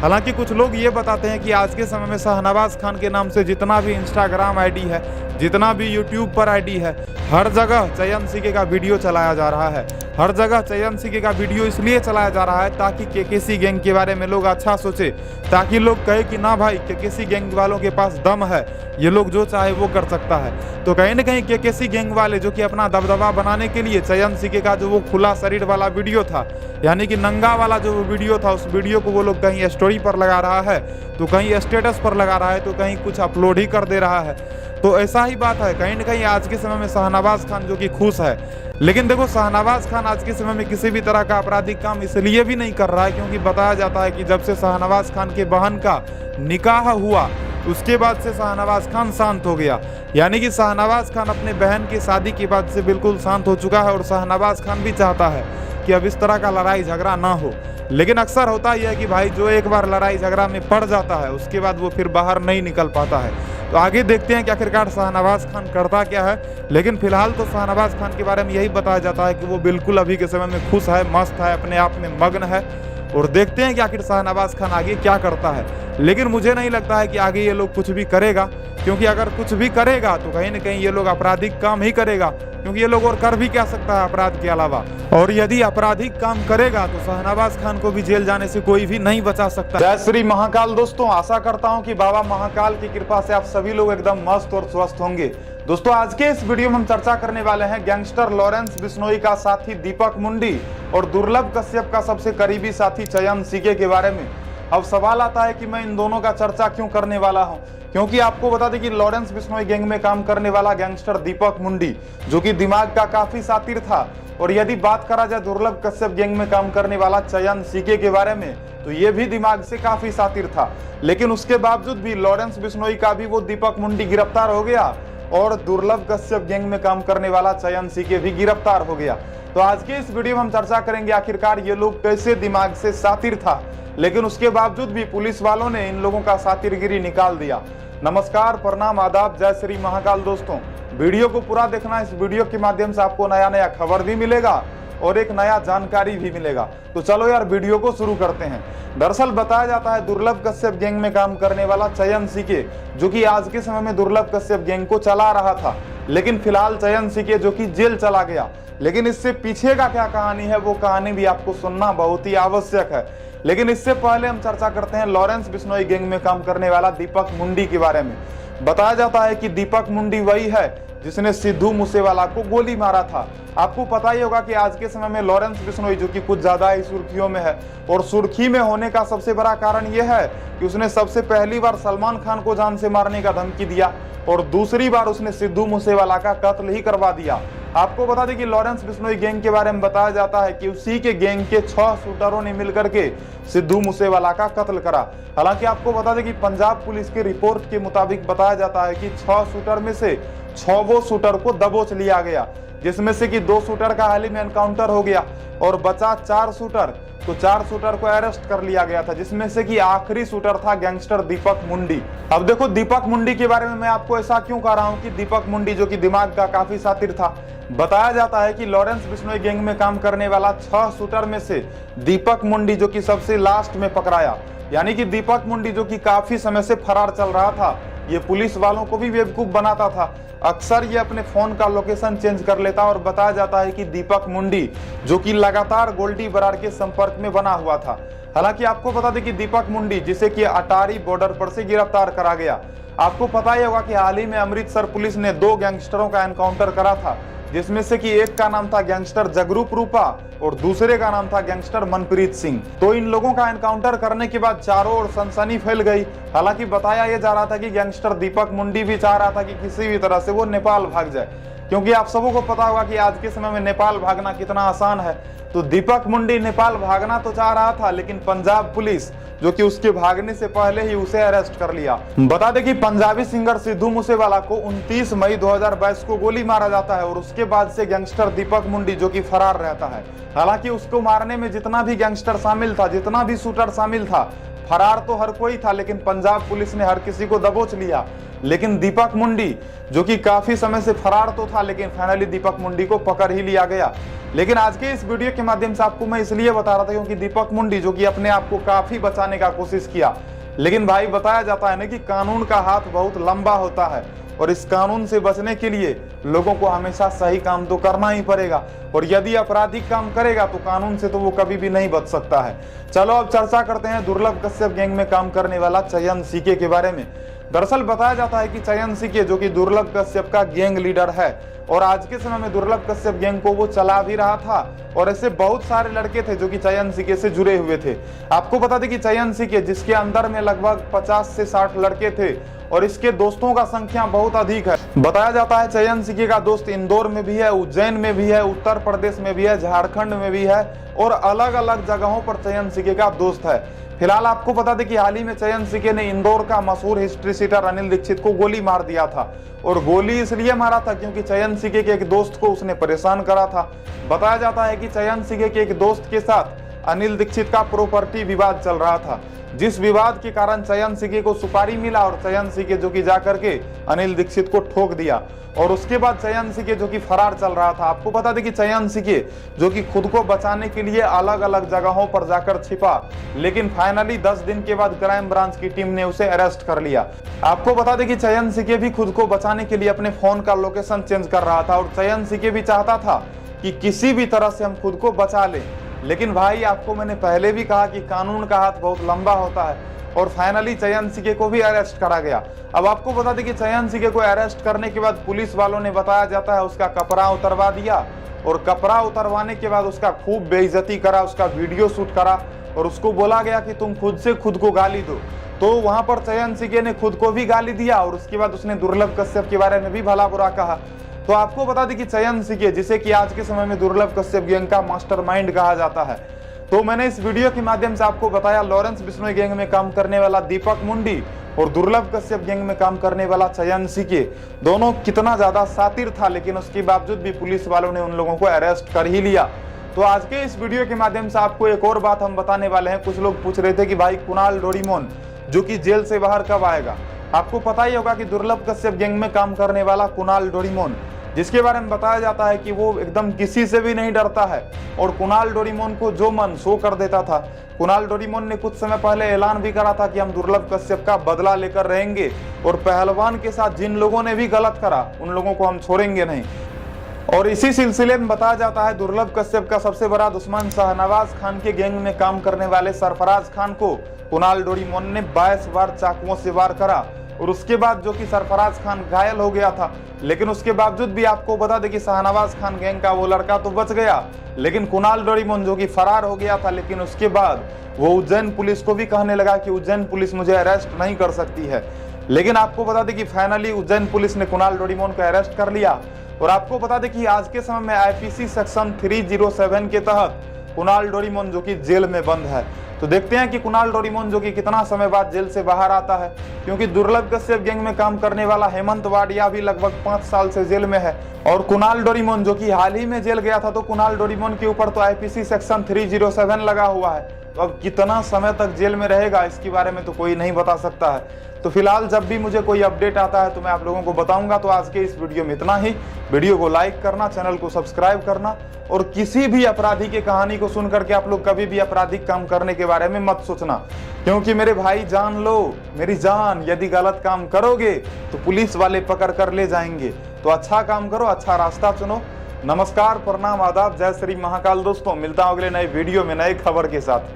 हालांकि कुछ लोग ये बताते हैं कि आज के समय में शाहनवाज खान के नाम से जितना भी इंस्टाग्राम आईडी है, जितना भी यूट्यूब पर आईडी है, हर जगह चयन सीके का वीडियो चलाया जा रहा है। हर जगह चयन सीके का वीडियो इसलिए चलाया जा रहा है ताकि केकेसी गैंग के बारे में लोग अच्छा सोचे, ताकि लोग कहे कि ना भाई केकेसी गैंग वालों के पास दम है, ये लोग जो चाहे वो कर सकता है। तो कहीं ना कहीं केकेसी गैंग वाले जो कि अपना दबदबा बनाने के लिए चयन सीके का जो वो खुला शरीर वाला वीडियो था, यानी कि नंगा वाला जो वीडियो था, उस वीडियो को वो लोग कहीं स्टोरी पर लगा रहा है, तो कहीं स्टेटस पर लगा रहा है, तो कहीं कुछ अपलोड ही कर दे रहा है। तो ऐसा ही बात है, कहीं ना कहीं आज के समय में शाहनवाज खान जो कि खुश है। लेकिन देखो, शाहनवाज खान आज के समय में किसी भी तरह का आपराधिक काम इसलिए भी नहीं कर रहा है क्योंकि बताया जाता है कि जब से शाहनवाज खान के बहन का निकाह हुआ उसके बाद से शाहनवाज खान शांत हो गया। यानी कि शाहनवाज खान अपने बहन की शादी के बाद से बिल्कुल शांत हो चुका है, और शाहनवाज खान भी चाहता है कि अब इस तरह का लड़ाई झगड़ा ना हो। लेकिन अक्सर होता यह है कि भाई जो एक बार लड़ाई झगड़ा में पड़ जाता है उसके बाद वो फिर बाहर नहीं निकल पाता है। तो आगे देखते हैं कि आखिरकार शाहनवाज खान करता क्या है। लेकिन फिलहाल तो शाहनवाज खान के बारे में यही बताया जाता है कि वो बिल्कुल अभी के समय में खुश है, मस्त है, अपने आप में मग्न है। और देखते हैं कि आखिर शाहनवाज खान आगे क्या करता है। लेकिन मुझे नहीं लगता है कि आगे ये लोग कुछ भी करेगा, क्योंकि अगर कुछ भी करेगा तो कहीं ना कहीं ये लोग आपराधिक काम ही करेगा, क्योंकि ये लोग और कर भी क्या सकता है अपराध के अलावा। और यदि आपराधिक काम करेगा तो शाहनवाज खान को भी जेल जाने से कोई भी नहीं बचा सकता। जय श्री महाकाल दोस्तों, आशा करता हूं कि बाबा महाकाल की कृपा से आप सभी लोग एकदम मस्त और स्वस्थ होंगे। दोस्तों आज के इस वीडियो में हम चर्चा करने वाले हैं गैंगस्टर लॉरेंस बिश्नोई का साथी दीपक मुंडी और दुर्लभ कश्यप का सबसे करीबी साथी चयन सीके के बारे में। अब सवाल आता है कि मैं इन दोनों का चर्चा क्यों करने वाला हूं, क्योंकि आपको बता दें कि लॉरेंस बिश्नोई गैंग में काम करने वाला गैंगस्टर दीपक मुंडी जो कि दिमाग का काफी शातिर था, और यदि बात करा जाए दुर्लभ कश्यप गैंग में काम करने वाला चयन सीके के बारे में तो ये भी दिमाग से काफी शातिर था। लेकिन उसके बावजूद भी लॉरेंस बिश्नोई का भी वो दीपक मुंडी गिरफ्तार हो गया और दुर्लभ कश्यप गैंग में काम करने वाला चयन सीके भी गिरफ्तार हो गया। तो आज के इस वीडियो में हम चर्चा करेंगे आखिरकार ये लोग कैसे दिमाग से शातिर था, लेकिन उसके बावजूद भी पुलिस वालों ने इन लोगों का शातिरगिरी निकाल दिया। नमस्कार, प्रणाम, आदाब, जय श्री महाकाल दोस्तों। वीडियो को पूरा देखना, इस वीडियो के माध्यम से आपको नया नया खबर भी मिलेगा और एक नया जानकारी भी मिलेगा। तो चलो यार वीडियो को शुरू करते हैं। दरअसल बताया जाता है दुर्लभ कश्यप गैंग में काम करने वाला चयन सीके जो कि आज के समय में दुर्लभ कश्यप गैंग को चला रहा था, लेकिन फिलहाल चयन सीके जो कि जेल चला गया। लेकिन इससे पीछे का क्या कहानी है वो कहानी भी आपको सुनना बहुत ही आवश्यक है। लेकिन इससे पहले हम चर्चा करते हैं लॉरेंस बिश्नोई गैंग में काम करने वाला दीपक मुंडी के बारे में। बताया जाता है कि दीपक मुंडी वही है जिसने सिद्धू मूसेवाला को गोली मारा था। आपको पता ही होगा कि आज के समय में लॉरेंस बिश्नोई जो कि कुछ ज्यादा ही सुर्खियों में है, और सुर्खी में होने का सबसे बड़ा कारण यह है कि उसने सबसे पहली बार सलमान खान को जान से मारने का धमकी दिया और दूसरी बार उसने सिद्धू मूसेवाला का कत्ल ही करवा दिया। आपको बता दें कि लॉरेंस बिश्नोई गैंग के बारे में बताया जाता है कि उसी के गैंग के 6 शूटरों ने मिलकर के सिद्धू मूसेवाला का कत्ल करा। हालांकि आपको बता दें कि पंजाब पुलिस की रिपोर्ट के मुताबिक बताया जाता है कि 6 शूटर में से 6 शूटर को दबोच लिया गया, जिसमें से कि 2 शूटर का हाल ही में एनकाउंटर हो गया और बचा 4 शूटर। तो 4 शूटर को अरेस्ट कर लिया गया था, जिसमें से कि आखिरी शूटर था गैंगस्टर दीपक मुंडी। अब देखो दीपक मुंडी के बारे में मैं आपको ऐसा क्यों कह रहा हूं कि दीपक मुंडी जो कि दिमाग का काफी शातिर था। बताया जाता है कि लॉरेंस बिश्नोई गैंग में काम करने वाला 6 शूटर में से दीपक मुंडी जो कि सबसे लास्ट में पकड़ाया, यानी कि दीपक मुंडी जो कि काफी समय से फरार चल रहा था। ये पुलिस वालों को भी बेवकूफ बनाता था। अक्सर ये अपने फोन का लोकेशन चेंज कर लेता और बताया जाता है कि दीपक मुंडी जो कि लगातार गोल्डी बरार के संपर्क में बना हुआ था। हालांकि आपको बता दें कि दीपक मुंडी जिसे कि अटारी बॉर्डर पर से गिरफ्तार करा गया। आपको पता ही होगा कि हाल ही में अमृतसर पुलिस ने 2 गैंगस्टरों का एनकाउंटर करा था, जिसमें से कि एक का नाम था गैंगस्टर जगरूप रूपा और दूसरे का नाम था गैंगस्टर मनप्रीत सिंह। तो इन लोगों का एनकाउंटर करने के बाद चारों ओर सनसनी फैल गई। हालांकि बताया यह जा रहा था कि गैंगस्टर दीपक मुंडी भी चाह रहा था कि किसी भी तरह से वो नेपाल भाग जाए, क्योंकि आप सबों को पता होगा कि आज के समय में नेपाल भागना कितना आसान है। तो दीपक मुंडी नेपाल भागना तो चाह रहा था, लेकिन पंजाब पुलिस जो कि उसके भागने से पहले ही उसे अरेस्ट कर लिया। बता दें कि पंजाबी सिंगर सिद्धू मूसेवाला को 29 मई 2022 को गोली मारा जाता है और उसके बाद से गैंगस्टर दीपक मुंडी जो कि फरार रहता है। हालांकि उसको मारने में जितना भी गैंगस्टर शामिल था, जितना भी शूटर शामिल था, फरार तो हर कोई था, लेकिन पंजाब पुलिस ने हर किसी को दबोच लिया। लेकिन दीपक मुंडी जो कि काफी समय से फरार तो था, लेकिन फाइनली दीपक मुंडी को पकड़ ही लिया गया। लेकिन आज के इस वीडियो के माध्यम से आपको मैं इसलिए बता रहा था क्योंकि दीपक मुंडी जो कि अपने आप को काफी बचाने का कोशिश किया, लेकिन भाई बताया जाता है ना कि कानून का हाथ बहुत लंबा होता है और इस कानून से बचने के लिए लोगों को हमेशा सही काम तो करना ही पड़ेगा, और यदि आपराधिक काम करेगा तो कानून से तो वो कभी भी नहीं बच सकता है। चलो अब चर्चा करते हैं दुर्लभ कश्यप गैंग में काम करने वाला चयन सीके के बारे में। दरअसल बताया जाता है कि चयन सीके जो कि दुर्लभ कश्यप का गैंग लीडर है और आज के समय में दुर्लभ कश्यप गैंग को वो चला भी रहा था, और ऐसे बहुत सारे लड़के थे जो कि चयन सीके से जुड़े हुए थे। आपको बता दें कि चयन सीके जिसके अंदर में लगभग 50 से 60 लड़के थे और इसके दोस्तों का संख्या बहुत अधिक है। बताया जाता है चयन सीके का दोस्त इंदौर में भी है, उज्जैन में भी है, उत्तर प्रदेश में भी है, झारखंड में भी है और अलग अलग जगहों पर चयन सीके का दोस्त है। फिलहाल आपको बता दें कि हाल ही में चयन सीके ने इंदौर का मशहूर हिस्ट्री सीटर अनिल दीक्षित को गोली मार दिया था, और गोली इसलिए मारा था क्योंकि चयन सीके के एक दोस्त को उसने परेशान करा था। बताया जाता है कि चयन सीके के एक दोस्त के साथ अनिल दीक्षित का प्रॉपर्टी विवाद चल रहा था, जिस विवाद के कारण चयन सिगे को सुपारी मिला और चयन सिगे जो कि जाकर के अनिल दीक्षित को ठोक दिया। और उसके बाद चयन सिगे जो कि फरार चल रहा था। आपको बता दें कि चयन सिगे जो कि खुद को बचाने के लिए अलग अलग जगहों पर जाकर छिपा, लेकिन फाइनली 10 दिन के बाद क्राइम ब्रांच की टीम ने उसे अरेस्ट कर लिया। आपको बता दें कि चयन सिगे भी खुद को बचाने के लिए अपने फोन का लोकेशन चेंज कर रहा था और चयन सिगे भी चाहता था कि किसी भी तरह से हम खुद को बचा लें। लेकिन भाई आपको मैंने पहले भी कहा कि कानून का हाथ बहुत लंबा होता है और फाइनली चयन सिगे को भी अरेस्ट करा गया। अब आपको बता दें कि चयन सिगे को अरेस्ट करने के बाद पुलिस वालों ने बताया जाता है उसका कपड़ा उतरवा दिया और कपड़ा उतरवाने के बाद उसका खूब बेइज्जती करा, उसका वीडियो शूट करा और उसको बोला गया कि तुम खुद से खुद को गाली दो। तो वहां पर चयन सिगे ने खुद को भी गाली दिया और उसके बाद उसने दुर्लभ कश्यप के बारे में भी भला बुरा कहा। तो आपको बता दें कि चयन सिगे, जिसे कि आज के समय में दुर्लभ कश्यप गैंग का मास्टरमाइंड कहा जाता है, तो मैंने इस वीडियो के माध्यम से आपको बताया लॉरेंस बिश्नोई गैंग में काम करने वाला दीपक मुंडी और दुर्लभ कश्यप गैंग में काम करने वाला चयन सिगे दोनों कितना ज्यादा शातिर था, लेकिन उसके बावजूद भी पुलिस वालों ने उन लोगों को अरेस्ट कर ही लिया। तो आज के इस वीडियो के माध्यम से आपको एक और बात हम बताने वाले हैं। कुछ लोग पूछ रहे थे कि भाई कुणाल डोरीमोन जो कि जेल से बाहर कब आएगा। आपको पता ही होगा कि दुर्लभ कश्यप गैंग में काम करने वाला कुणाल डोरीमोन, जिसके बारे में बताया जाता है कि वो एकदम किसी से भी नहीं डरता है और कुणाल डोरीमोन को जो मन सो कर देता था। कुणाल डोरीमोन ने कुछ समय पहले ऐलान भी करा था कि हम दुर्लभ कश्यप का बदला लेकर रहेंगे और पहलवान के साथ जिन लोगों ने भी गलत करा उन लोगों को हम छोड़ेंगे नहीं। और इसी सिलसिले में बताया जाता है दुर्लभ कश्यप का सबसे बड़ा दुश्मन शाहनवाज खान के गैंग में काम करने वाले सरफराज खान को कुणाल डोरीमोन ने 22 बार चाकुओं से वार करा और उसके बाद जो कि सरफराज खान घायल हो गया था। लेकिन उसके बावजूद भी आपको बता दें कि शाहनवाज खान गैंग का वो लड़का तो बच गया, लेकिन कुणाल डोरीमोन जो कि फरार हो गया था। लेकिन उसके बाद वो उज्जैन पुलिस को भी कहने लगा कि उज्जैन पुलिस मुझे अरेस्ट नहीं कर सकती है। लेकिन आपको बता दें कि फाइनली उज्जैन पुलिस ने कुणाल डोरीमोन को अरेस्ट कर लिया। और आपको बता दें कि आज के समय में आईपीसी सेक्शन 307 के तहत कुणाल डोरीमोन जो कि जेल में बंद है। तो देखते हैं कि कुणाल डोरीमोन जो कि कितना समय बाद जेल से बाहर आता है, क्योंकि दुर्लभ कश्यप गैंग में काम करने वाला हेमंत वाडिया भी लगभग 5 साल से जेल में है। और कुणाल डोरीमोन जो कि हाल ही में जेल गया था, तो कुणाल डोरीमोन के ऊपर तो आईपीसी सेक्शन 307 लगा हुआ है। तो अब कितना समय तक जेल में रहेगा इसके बारे में तो कोई नहीं बता सकता है। तो फिलहाल जब भी मुझे कोई अपडेट आता है तो मैं आप लोगों को बताऊंगा। तो आज के इस वीडियो में इतना ही। वीडियो को लाइक करना, चैनल को सब्सक्राइब करना और किसी भी अपराधी की कहानी को सुन करके आप लोग कभी भी आपराधिक काम करने के बारे में मत सोचना, क्योंकि मेरे भाई जान लो मेरी जान, यदि गलत काम करोगे तो पुलिस वाले पकड़ कर ले जाएंगे। तो अच्छा काम करो, अच्छा रास्ता चुनो। नमस्कार, प्रणाम, आदाब, जय श्री महाकाल। दोस्तों मिलता हूं अगले नए वीडियो में नए खबर के साथ।